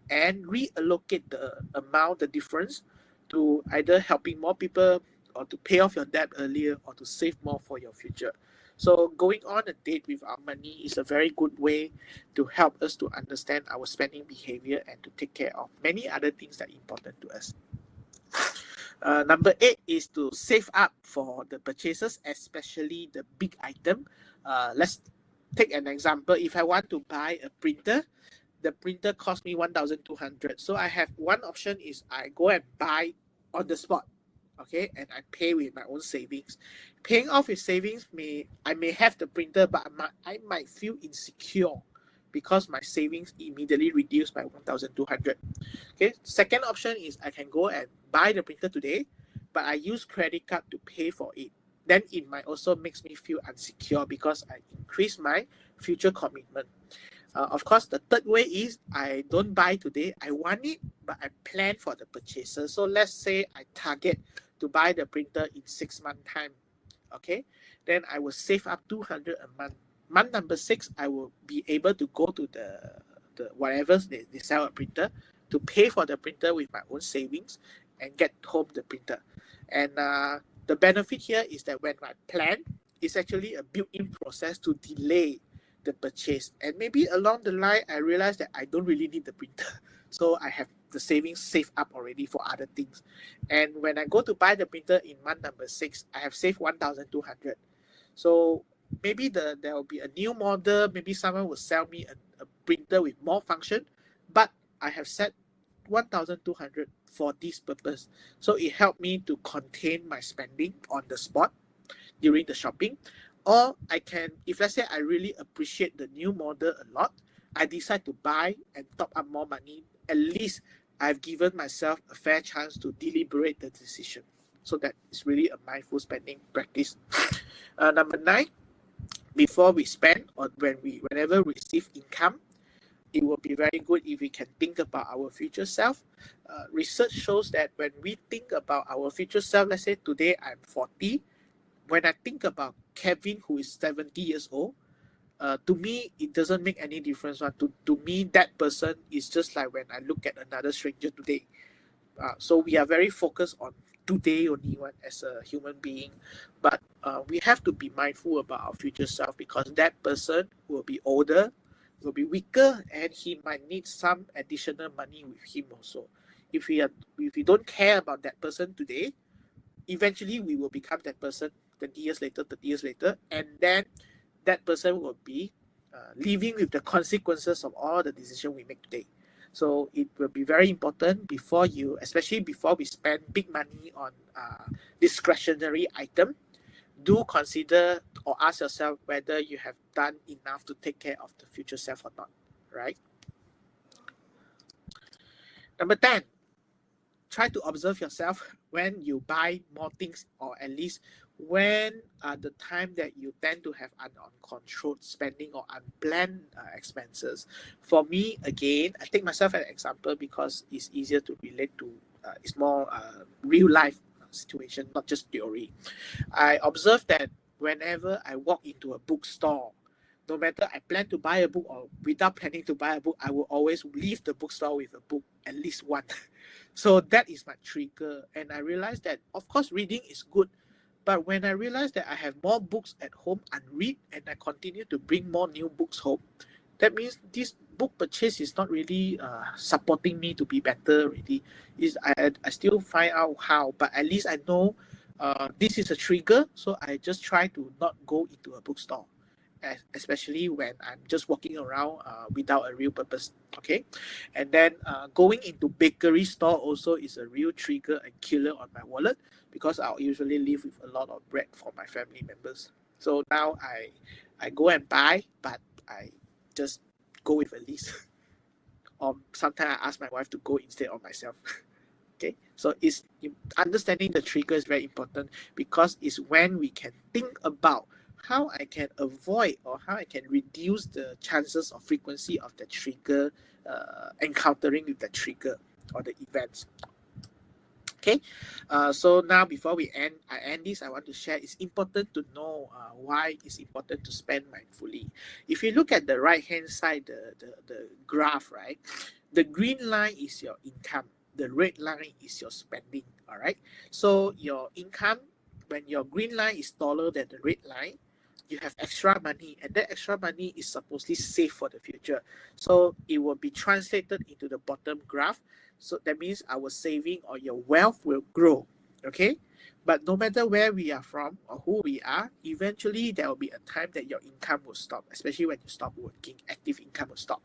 and reallocate the amount, the difference, to either helping more people, or to pay off your debt earlier, or to save more for your future. So going on a date with our money is a very good way to help us to understand our spending behavior and to take care of many other things that are important to us. Number 8 is to save up for the purchases, especially the big item. Let's take an example. If I want to buy a printer, the printer cost me 1,200. So I have one option is I go and buy on the spot, okay, and I pay with my own savings. Paying off with savings, I may have the printer, but I might feel insecure because my savings immediately reduced by 1,200. Okay, second option is I can go and buy the printer today, but I use credit card to pay for it. Then it might also makes me feel insecure because I increase my future commitment. Of course, the third way is I don't buy today. I want it, but I plan for the purchases. So let's say I target to buy the printer in 6 months time. Okay, then I will save up 200 a month. Month number 6, I will be able to go to the whatever they sell a printer to pay for the printer with my own savings and get home the printer. And the benefit here is that when I plan, it's actually a built-in process to delay the purchase. And maybe along the line, I realized that I don't really need the printer. So I have the savings saved up already for other things. And when I go to buy the printer in month number 6, I have saved 1,200. So maybe there will be a new model. Maybe someone will sell me a printer with more function, but I have set 1,200 for this purpose. So it helped me to contain my spending on the spot during the shopping. Or I can, if let's say I really appreciate the new model a lot, I decide to buy and top up more money. At least I've given myself a fair chance to deliberate the decision. So that is really a mindful spending practice. Number 9, before we spend or whenever we receive income, it will be very good if we can think about our future self. Research shows that when we think about our future self, let's say today I'm 40, when I think about Kevin, who is 70 years old, to me, it doesn't make any difference. To me, that person is just like when I look at another stranger today. So we are very focused on today only one as a human being, but we have to be mindful about our future self because that person will be older, will be weaker, and he might need some additional money with him also. If we don't care about that person today, eventually we will become that person 20 years later, 30 years later, and then that person will be living with the consequences of all the decisions we make today. So it will be very important especially before we spend big money on discretionary item, do consider or ask yourself whether you have done enough to take care of the future self or not, right? Number 10, try to observe yourself when you buy more things, or at least when the time that you tend to have uncontrolled spending or unplanned expenses. For me, again, I take myself as an example because it's easier to relate to. It's more real life situation, not just theory. I observe that whenever I walk into a bookstore, no matter I plan to buy a book or without planning to buy a book, I will always leave the bookstore with a book, at least one. So that is my trigger. And I realized that, of course, reading is good. But when I realized that I have more books at home unread and I continue to bring more new books home, that means this book purchase is not really supporting me to be better really. I still find out how, but at least I know this is a trigger. So I just try to not go into a bookstore, especially when I'm just walking around without a real purpose. Okay, and then going into bakery store also is a real trigger and killer on my wallet because I'll usually live with a lot of bread for my family members. So now I go and buy, but I just go with a list. Or sometimes I ask my wife to go instead of myself. Okay, so it's understanding the trigger is very important because it's when we can think about how I can avoid or how I can reduce the chances of frequency of the trigger encountering with the trigger or the events. Okay, so now before I end this, I want to share it's important to know why it's important to spend mindfully. If you look at the right hand side, the graph, right, the green line is your income. the red line is your spending. All right. So your income, when your green line is taller than the red line, you have extra money, and that extra money is supposedly safe for the future. So it will be translated into the bottom graph. So that means our saving or your wealth will grow. Okay. But no matter where we are from or who we are, eventually there will be a time that your income will stop, especially when you stop working, active income will stop.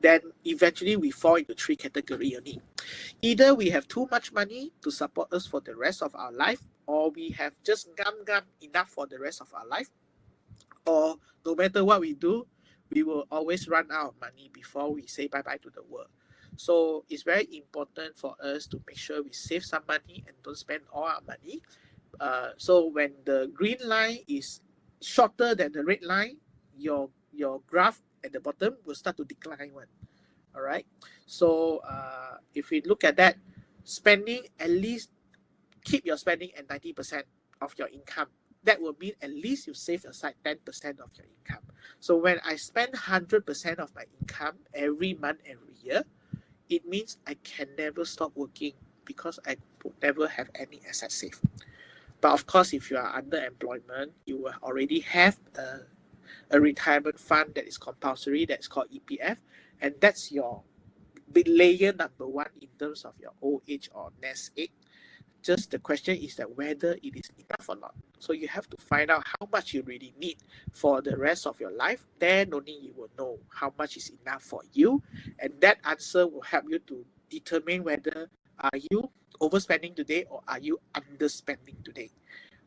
Then eventually we fall into three categories only. Either we have too much money to support us for the rest of our life, or we have just gum enough for the rest of our life, or no matter what we do, we will always run out of money before we say bye-bye to the world. So it's very important for us to make sure we save some money and don't spend all our money. So when the green line is shorter than the red line, your graph at the bottom will start to decline one. All right. So if we look at that, spending, at least keep your spending at 90% of your income. That will mean at least you save aside 10% of your income. So when I spend 100% of my income every month, every year, it means I can never stop working because I would never have any assets saved. But of course, if you are under employment, you will already have a retirement fund that is compulsory, that's called EPF, and that's your big layer number one in terms of your old age or nest egg. Just the question is that whether it is enough or not. So you have to find out how much you really need for the rest of your life. Then only you will know how much is enough for you. And that answer will help you to determine whether are you overspending today or are you underspending today.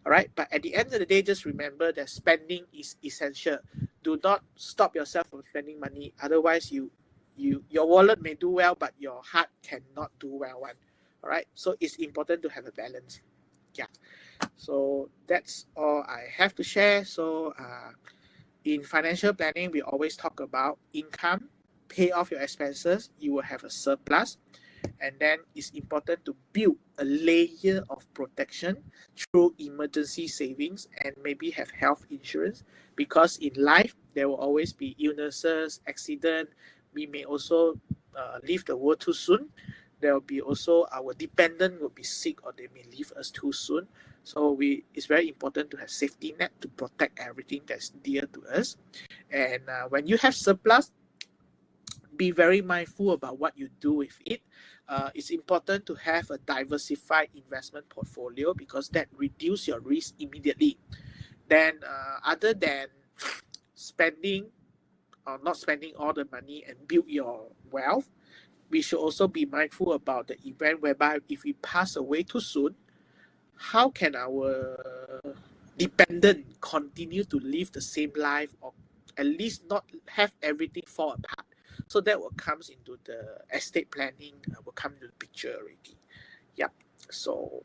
All right. But at the end of the day, just remember that spending is essential. Do not stop yourself from spending money. Otherwise, your wallet may do well, but your heart cannot do well one. All right. So it's important to have a balance. Yeah. So that's all I have to share. So in financial planning, we always talk about income, pay off your expenses, you will have a surplus. And then it's important to build a layer of protection through emergency savings and maybe have health insurance, because in life there will always be illnesses, accident. We may also leave the world too soon. There will be also our dependent will be sick or they may leave us too soon. So it's very important to have safety net to protect everything that's dear to us. And when you have surplus, be very mindful about what you do with it. It's important to have a diversified investment portfolio because that reduces your risk immediately. Then other than spending or not spending all the money and build your wealth, we should also be mindful about the event whereby if we pass away too soon, how can our dependent continue to live the same life or at least not have everything fall apart? So that will comes into the estate planning, will come into the picture already. Yep. So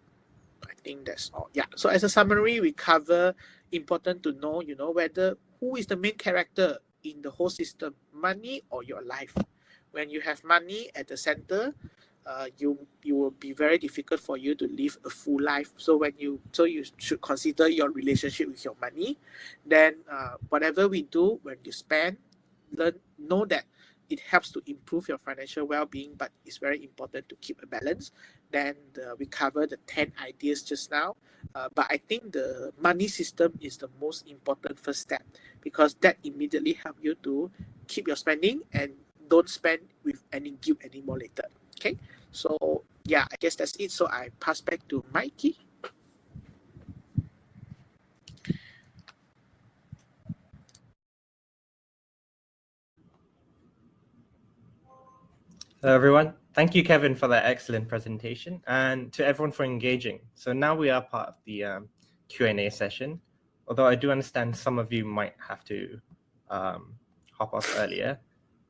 I think that's all. Yeah. So as a summary, we cover important to know, whether who is the main character in the whole system, money or your life. When you have money at the center, you will be very difficult for you to live a full life. So you should consider your relationship with your money. Then whatever we do when you spend, know that it helps to improve your financial well-being, but it's very important to keep a balance. Then we cover the 10 ideas just now, but I think the money system is the most important first step because that immediately help you to keep your spending and don't spend with any guilt anymore later. Okay, so yeah, I guess that's it. So I pass back to Mikey. Hello, everyone. Thank you, Kevin, for that excellent presentation, and to everyone for engaging. So now we are part of the Q&A session, although I do understand some of you might have to hop off earlier.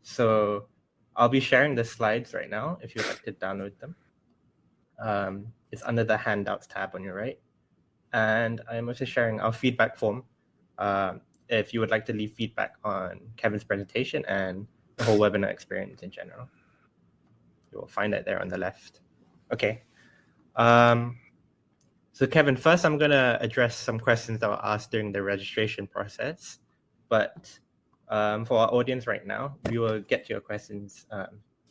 So I'll be sharing the slides right now if you'd like to download them. It's under the handouts tab on your right. And I'm also sharing our feedback form if you would like to leave feedback on Kevin's presentation and the whole webinar experience in general. You will find it there on the left. Okay. So Kevin, first I'm going to address some questions that were asked during the registration process. But for our audience right now, we will get to your questions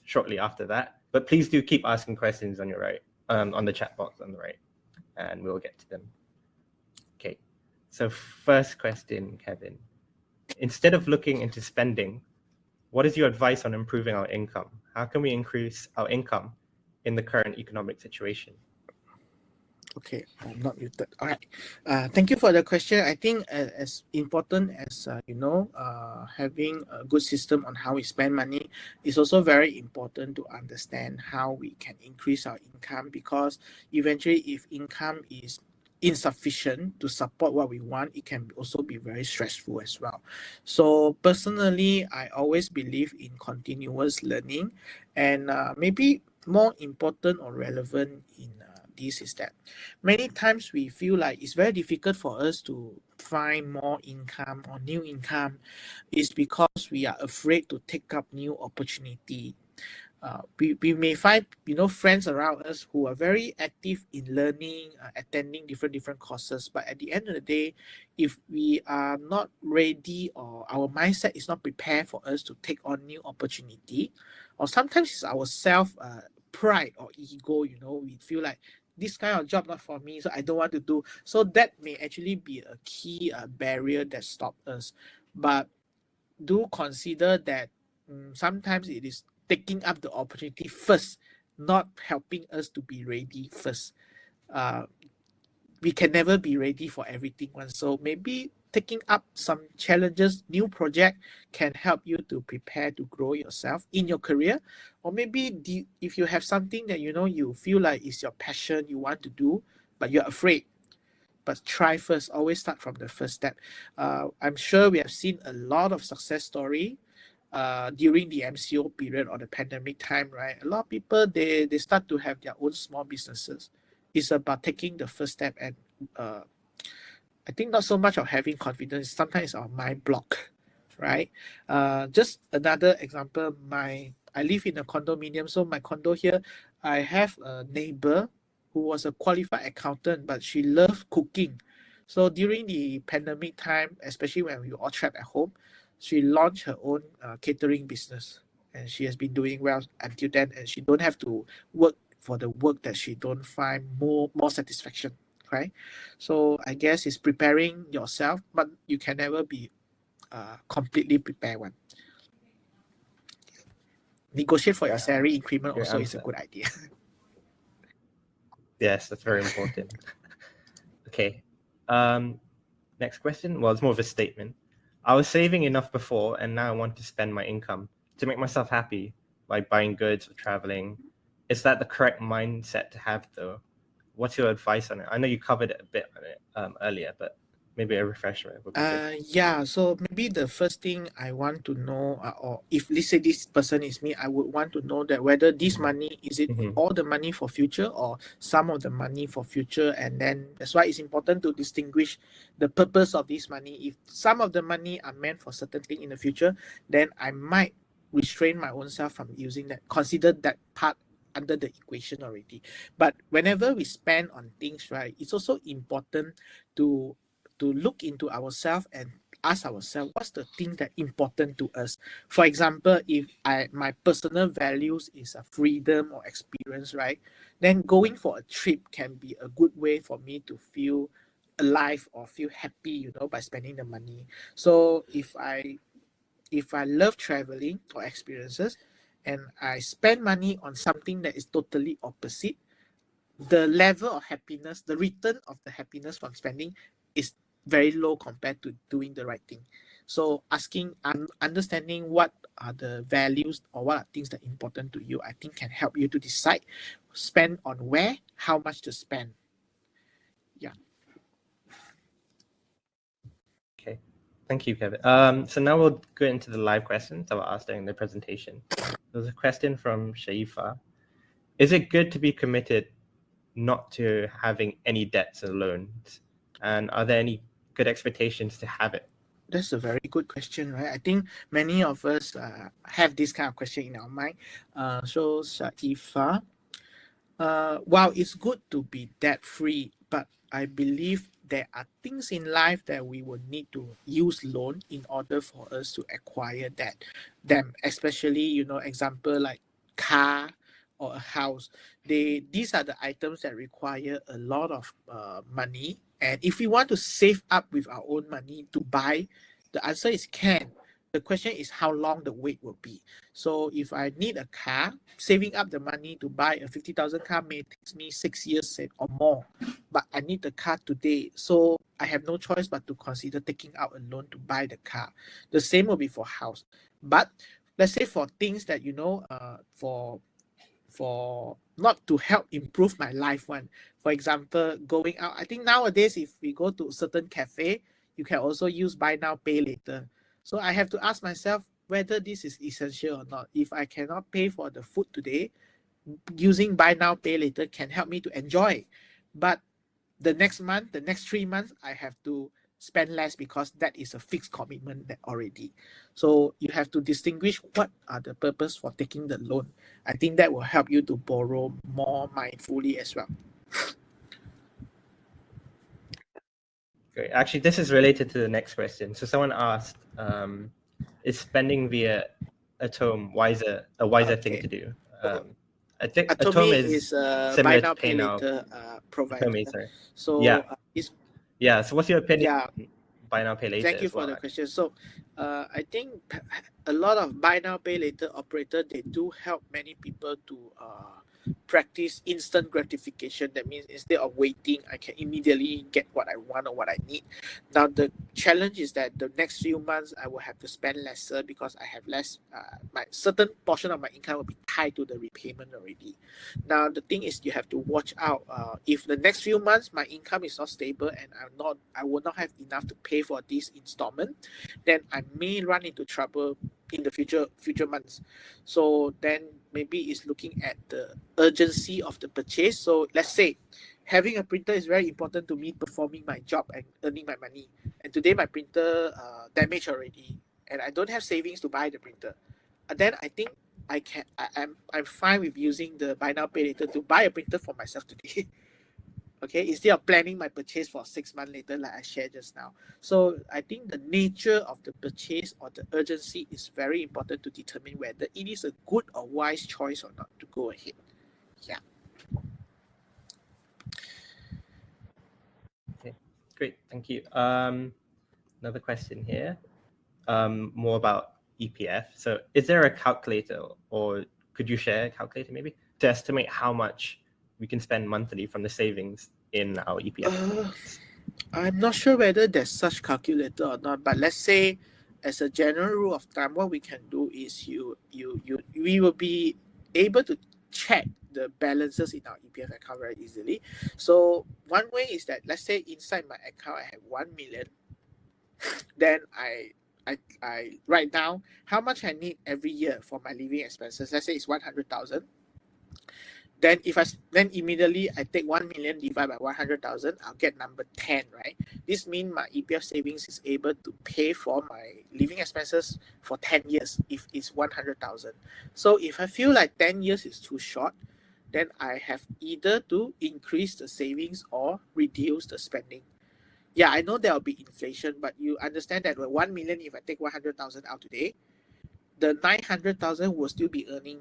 shortly after that. But please do keep asking questions on your right, on the chat box on the right, and we'll get to them. Okay, so first question, Kevin. Instead of looking into spending, what is your advice on improving our income? How can we increase our income in the current economic situation? Okay, I'm not muted. All right. Thank you for the question. I think as important as having a good system on how we spend money is also very important to understand how we can increase our income, because eventually if income is insufficient to support what we want, it can also be very stressful as well. So personally, I always believe in continuous learning, and maybe more important or relevant in this is that many times we feel like it's very difficult for us to find more income or new income is because we are afraid to take up new opportunity. We may find friends around us who are very active in learning, attending different courses, but at the end of the day, if we are not ready or our mindset is not prepared for us to take on new opportunity, or sometimes it's our self pride or ego, we feel like this kind of job not for me, so I don't want to do. So that may actually be a key barrier that stops us. But do consider that sometimes it is taking up the opportunity first, not helping us to be ready first. We can never be ready for everything once. So maybe taking up some challenges, new project can help you to prepare to grow yourself in your career. Or maybe if you have something that you feel like is your passion, you want to do, but you're afraid. But try first. Always start from the first step. I'm sure we have seen a lot of success story during the MCO period or the pandemic time, right? A lot of people, they start to have their own small businesses. It's about taking the first step, and I think not so much of having confidence. Sometimes our mind block, right? Just another example. I live in a condominium, so my condo here, I have a neighbor who was a qualified accountant, but she loved cooking. So during the pandemic time, especially when we were all trapped at home, she launched her own catering business, and she has been doing well until then. And she don't have to work for the work that she don't find more satisfaction, right? So I guess it's preparing yourself, but you can never be completely prepared one. Negotiate for your salary increment Great also is a answer. good idea. Yes, that's very important. Okay. Next question. Well, it's more of a statement. I was saving enough before, and now I want to spend my income to make myself happy, like buying goods or traveling. Is that the correct mindset to have, though? What's your advice on it? I know you covered it a bit on it earlier, but maybe a refresher would be good. Yeah, so maybe the first thing I want to know, or if let's say this person is me, I would want to know that whether this money, is it all the money for future or some of the money for future. And then that's why it's important to distinguish the purpose of this money. If some of the money are meant for certain thing in the future, then I might restrain my own self from using that, consider that part under the equation already. But whenever we spend on things, right, it's also important to look into ourselves and ask ourselves what's the thing that important to us. For example, if my personal values is a freedom or experience, right, then going for a trip can be a good way for me to feel alive or feel happy, by spending the money. So if I love traveling or experiences and I spend money on something that is totally opposite, the level of happiness, the return of the happiness from spending is very low compared to doing the right thing. So asking and understanding what are the values or what are things that are important to you, I think can help you to decide spend on where, how much to spend. Yeah. Okay. Thank you, Kevin. So now we'll go into the live questions that were asked during the presentation. There's a question from Shaifa. Is it good to be committed not to having any debts or loans? And are there any good expectations to have it? That's a very good question, right? I think many of us have this kind of question in our mind. So Shaifa, while it's good to be debt free, but I believe there are things in life that we will need to use loan in order for us to acquire them, especially example like car or a house, these are the items that require a lot of money. And if we want to save up with our own money to buy, the answer is can. The question is how long the wait will be. So if I need a car, saving up the money to buy a 50,000 car may take me 6 years or more, but I need the car today. So I have no choice but to consider taking out a loan to buy the car. The same will be for house. But let's say for things that, for not to help improve my life one. For example, going out. I think nowadays if we go to certain cafe, you can also use buy now, pay later. So I have to ask myself whether this is essential or not. If I cannot pay for the food today, using buy now, pay later can help me to enjoy. But the next month, the next 3 months, I have to spend less because that is a fixed commitment that already. So you have to distinguish what are the purpose for taking the loan. I think that will help you to borrow more mindfully as well. Great. Actually, this is related to the next question. So someone asked, is spending via Atome a wiser thing to do? I think Atome is buy similar now, to pay Pay Now. later provider. Atome, sorry. So Yeah. it's Yeah. So what's your opinion yeah. on buy now, pay later? Thank you as for well? the question. So, I think a lot of buy now pay later operator, they do help many people to practice instant gratification. That means instead of waiting, I can immediately get what I want or what I need. Now the challenge is that the next few months I will have to spend lesser because I have less. My certain portion of my income will be tied to the repayment already. Now the thing is you have to watch out. If the next few months my income is not stable and I will not have enough to pay for this installment, then I may run into trouble in the future months. So then maybe it's looking at the urgency of the purchase. So let's say having a printer is very important to me performing my job and earning my money. And today my printer damaged already, and I don't have savings to buy the printer. And then I think I'm fine with using the buy now pay later to buy a printer for myself today. Okay, instead of planning my purchase for 6 months later, like I shared just now. So I think the nature of the purchase or the urgency is very important to determine whether it is a good or wise choice or not to go ahead. Yeah. Okay, great. Thank you. Another question here, more about EPF. So is there a calculator, or could you share a calculator maybe to estimate how much we can spend monthly from the savings in our EPF accounts? I'm not sure whether there's such calculator or not, but let's say as a general rule of thumb, what we can do is we will be able to check the balances in our EPF account very easily. So one way is that let's say inside my account I have 1 million, then I write down how much I need every year for my living expenses. Let's say it's 100,000. Then then immediately I take 1 million divided by 100,000, I'll get number 10, right? This means my EPF savings is able to pay for my living expenses for 10 years if it's 100,000. So if I feel like 10 years is too short, then I have either to increase the savings or reduce the spending. Yeah, I know there will be inflation, but you understand that with 1 million, if I take 100,000 out today, the 900,000 will still be earning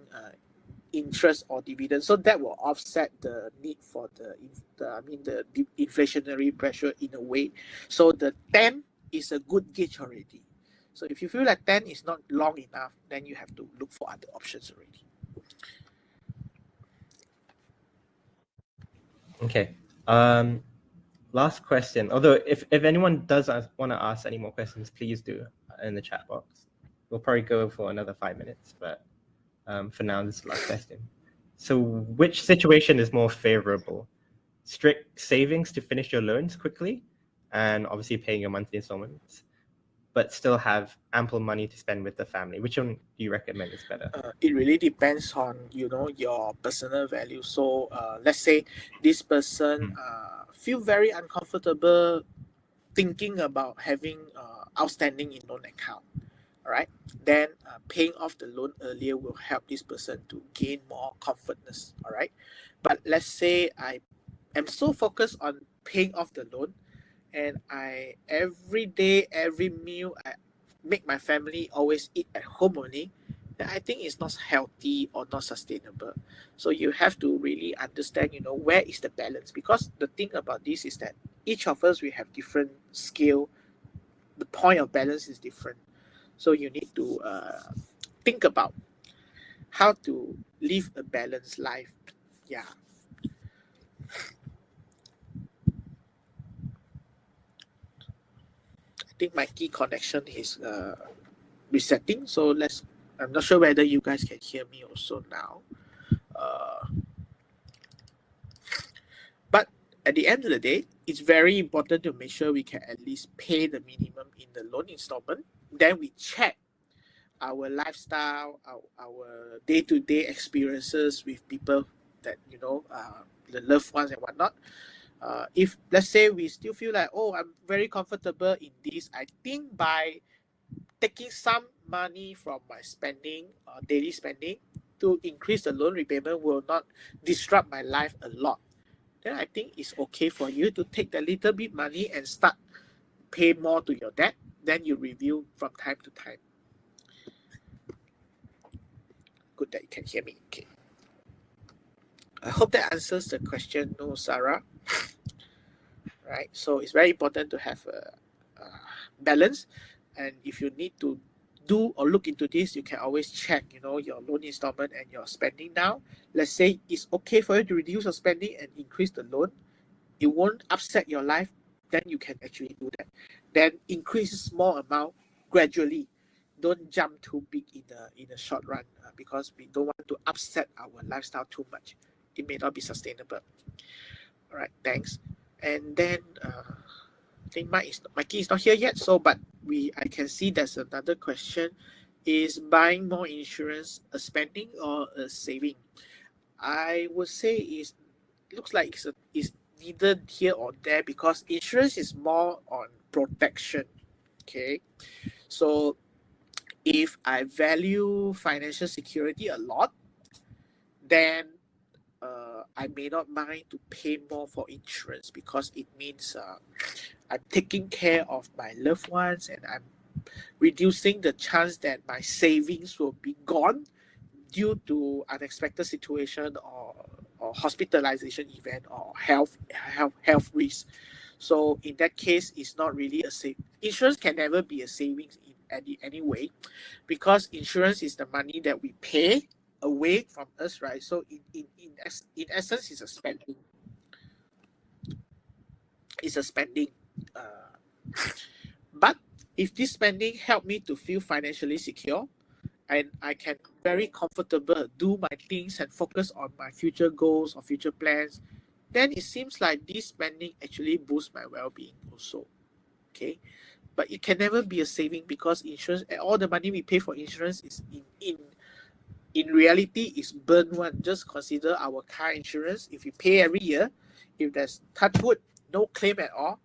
interest or dividend, so that will offset the need for the inflationary pressure in a way. So the 10 is a good gauge already. So if you feel like 10 is not long enough, then you have to look for other options already. Okay. Last question. Although if anyone does want to ask any more questions, please do in the chat box. We'll probably go for another 5 minutes, but for now, this is the last question. So which situation is more favorable? Strict savings to finish your loans quickly and obviously paying your monthly installments, but still have ample money to spend with the family? Which one do you recommend is better? It really depends on your personal value. So let's say this person feel very uncomfortable thinking about having outstanding in loan account. All right, then paying off the loan earlier will help this person to gain more comfortness. All right, but let's say I am so focused on paying off the loan, and I every day, every meal, I make my family always eat at home only, then I think it's not healthy or not sustainable. So you have to really understand, where is the balance? Because the thing about this is that each of us, we have different skill. The point of balance is different. So you need to think about how to live a balanced life. Yeah. I think my key connection is resetting. So I'm not sure whether you guys can hear me also now. Uh, but at the end of the day, it's very important to make sure we can at least pay the minimum in the loan installment. Then we check our lifestyle, our day-to-day experiences with people that, the loved ones and whatnot. If let's say we still feel like, oh, I'm very comfortable in this, I think by taking some money from my spending, daily spending, to increase the loan repayment will not disrupt my life a lot. Then I think it's okay for you to take that little bit money and start pay more to your debt. Then you review from time to time. Good that you can hear me. Okay. I hope that answers the question, no, Sarah. Right. So it's very important to have a balance, and if you need to do or look into this, you can always check, your loan installment and your spending now. Let's say it's okay for you to reduce your spending and increase the loan. It won't upset your life. Then you can actually do that. Then increase small amount gradually. Don't jump too big in the short run because we don't want to upset our lifestyle too much. It may not be sustainable. All right, thanks. And then I think Mikey is not here yet. So, but I can see there's another question: is buying more insurance a spending or a saving? I would say looks like it's neither here or there, because insurance is more on protection. Okay, so if I value financial security a lot, then I may not mind to pay more for insurance, because it means I'm taking care of my loved ones, and I'm reducing the chance that my savings will be gone due to unexpected situation, or hospitalization event, or health risk. So in that case, it's not really a save. Insurance can never be a savings in any way, because insurance is the money that we pay away from us, right? So in essence, it's a spending. It's a spending. But if this spending help me to feel financially secure, and I can very comfortable do my things and focus on my future goals or future plans, then it seems like this spending actually boosts my well-being also. Okay, but it can never be a saving, because insurance, all the money we pay for insurance is in reality is burn one. Just consider our car insurance. If we pay every year, if there's touch wood, no claim at all,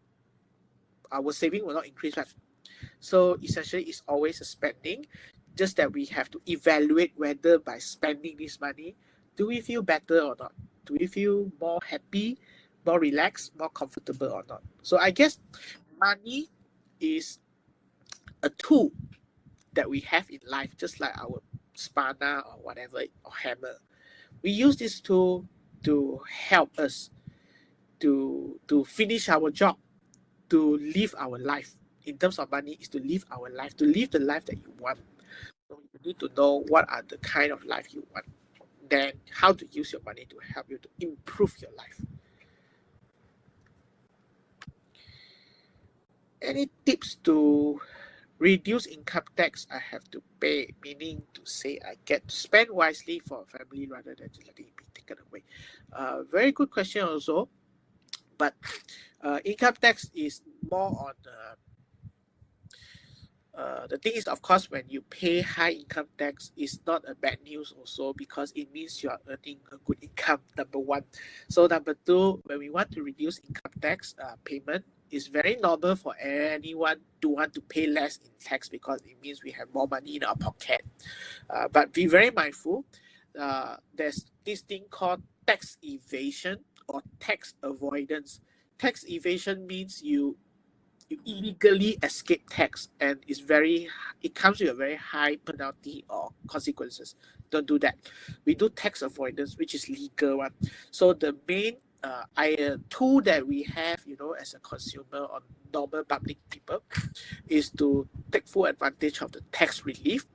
our saving will not increase, right? So essentially, it's always a spending, just that we have to evaluate whether by spending this money, do we feel better or not? Do we feel more happy, more relaxed, more comfortable or not? So I guess money is a tool that we have in life, just like our spanner or whatever, or hammer. We use this tool to help us to finish our job, to live our life. In terms of money, is to live our life, to live the life that you want. So you need to know what are the kind of life you want, then how to use your money to help you to improve your life. Any tips to reduce income tax I have to pay, meaning to say I get to spend wisely for a family rather than just letting it be taken away? Very good question also, but income tax is more on the thing is, of course, when you pay high income tax, it's not a bad news also, because it means you are earning a good income, number one. So number two, when we want to reduce income tax payment, it's very normal for anyone to want to pay less in tax, because it means we have more money in our pocket. But be very mindful. There's this thing called tax evasion or tax avoidance. Tax evasion means you you illegally escape tax, and it comes with a very high penalty or consequences. Don't do that. We do tax avoidance, which is legal one. So the main tool that we have, as a consumer or normal public people, is to take full advantage of the tax relief,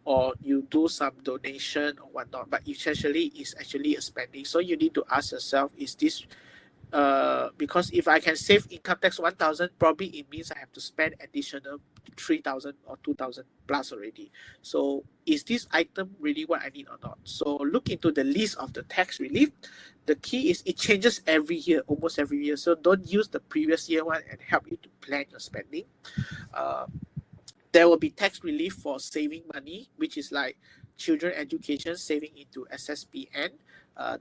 or you do some donation or whatnot. But essentially, it's actually a spending. So you need to ask yourself, is this because if I can save income tax 1,000, probably it means I have to spend additional 3,000 or 2,000 plus already. So is this item really what I need or not? So look into the list of the tax relief. The key is it changes every year, almost every year. So don't use the previous year one and help you to plan your spending. There will be tax relief for saving money, which is like children education, saving into SSBN.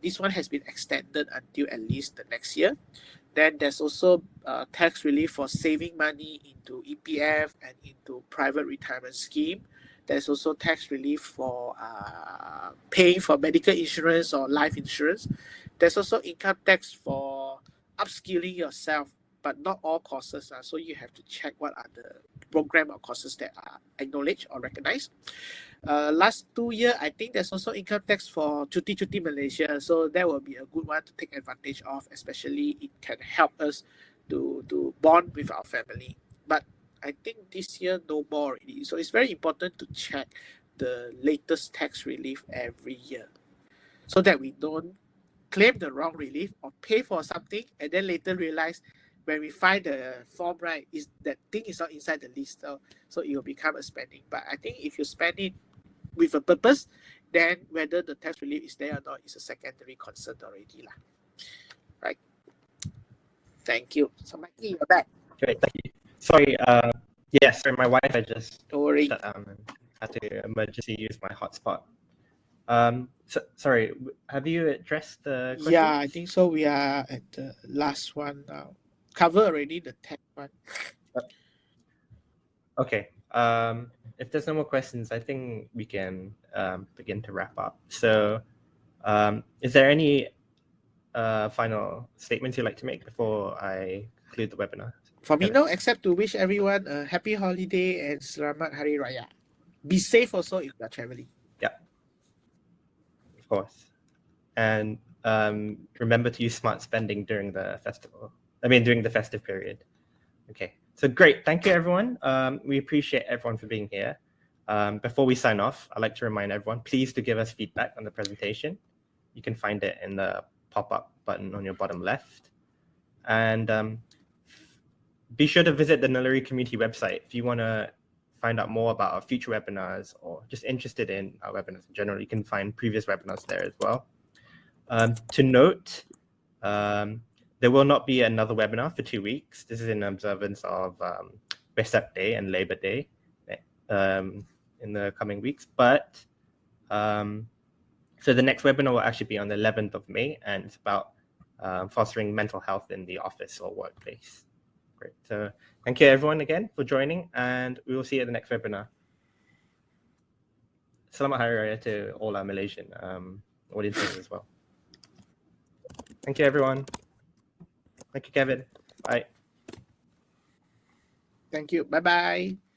This one has been extended until at least the next year. Then there's also tax relief for saving money into EPF and into private retirement scheme. There's also tax relief for paying for medical insurance or life insurance. There's also income tax for upskilling yourself, but not all courses. So you have to check what are the program or courses that are acknowledged or recognized. Last 2 years, I think there's also income tax for Cuti Malaysia. So that will be a good one to take advantage of, especially it can help us to bond with our family. But I think this year no more already. So it's very important to check the latest tax relief every year, so that we don't claim the wrong relief or pay for something and then later realize when we find the form, right, is that thing is not inside the list. So it will become a spending. But I think if you spend it with a purpose, then whether the tax relief is there or not is a secondary concern already. Right? Thank you. So Mikey, you're back. Great, thank you. Sorry, sorry, my Wi-Fi just Don't worry. shut down and had to emergency use my hotspot. Sorry, have you addressed the question? Yeah, I think so. We are at the last one now. Cover already the tax one. Okay. If there's no more questions, I think we can begin to wrap up. So, is there any final statements you'd like to make before I conclude the webinar? For me, no, except to wish everyone a happy holiday and Selamat Hari Raya. Be safe also if you're traveling. Yeah, of course. And remember to use smart spending during the festival. During the festive period. Okay, so great. Thank you, everyone. We appreciate everyone for being here. Before we sign off, I'd like to remind everyone, please do give us feedback on the presentation. You can find it in the pop-up button on your bottom left. And be sure to visit the Naluri community website if you want to find out more about our future webinars or just interested in our webinars in general. You can find previous webinars there as well. To note, there will not be another webinar for 2 weeks. This is in observance of Vesak Day and Labor Day in the coming weeks. But so the next webinar will actually be on the 11th of May, and it's about fostering mental health in the office or workplace. Great. So thank you everyone again for joining, and we will see you at the next webinar. Selamat Hari Raya to all our Malaysian audiences as well. Thank you, everyone. Thank you, Kevin. Bye. Thank you. Bye-bye.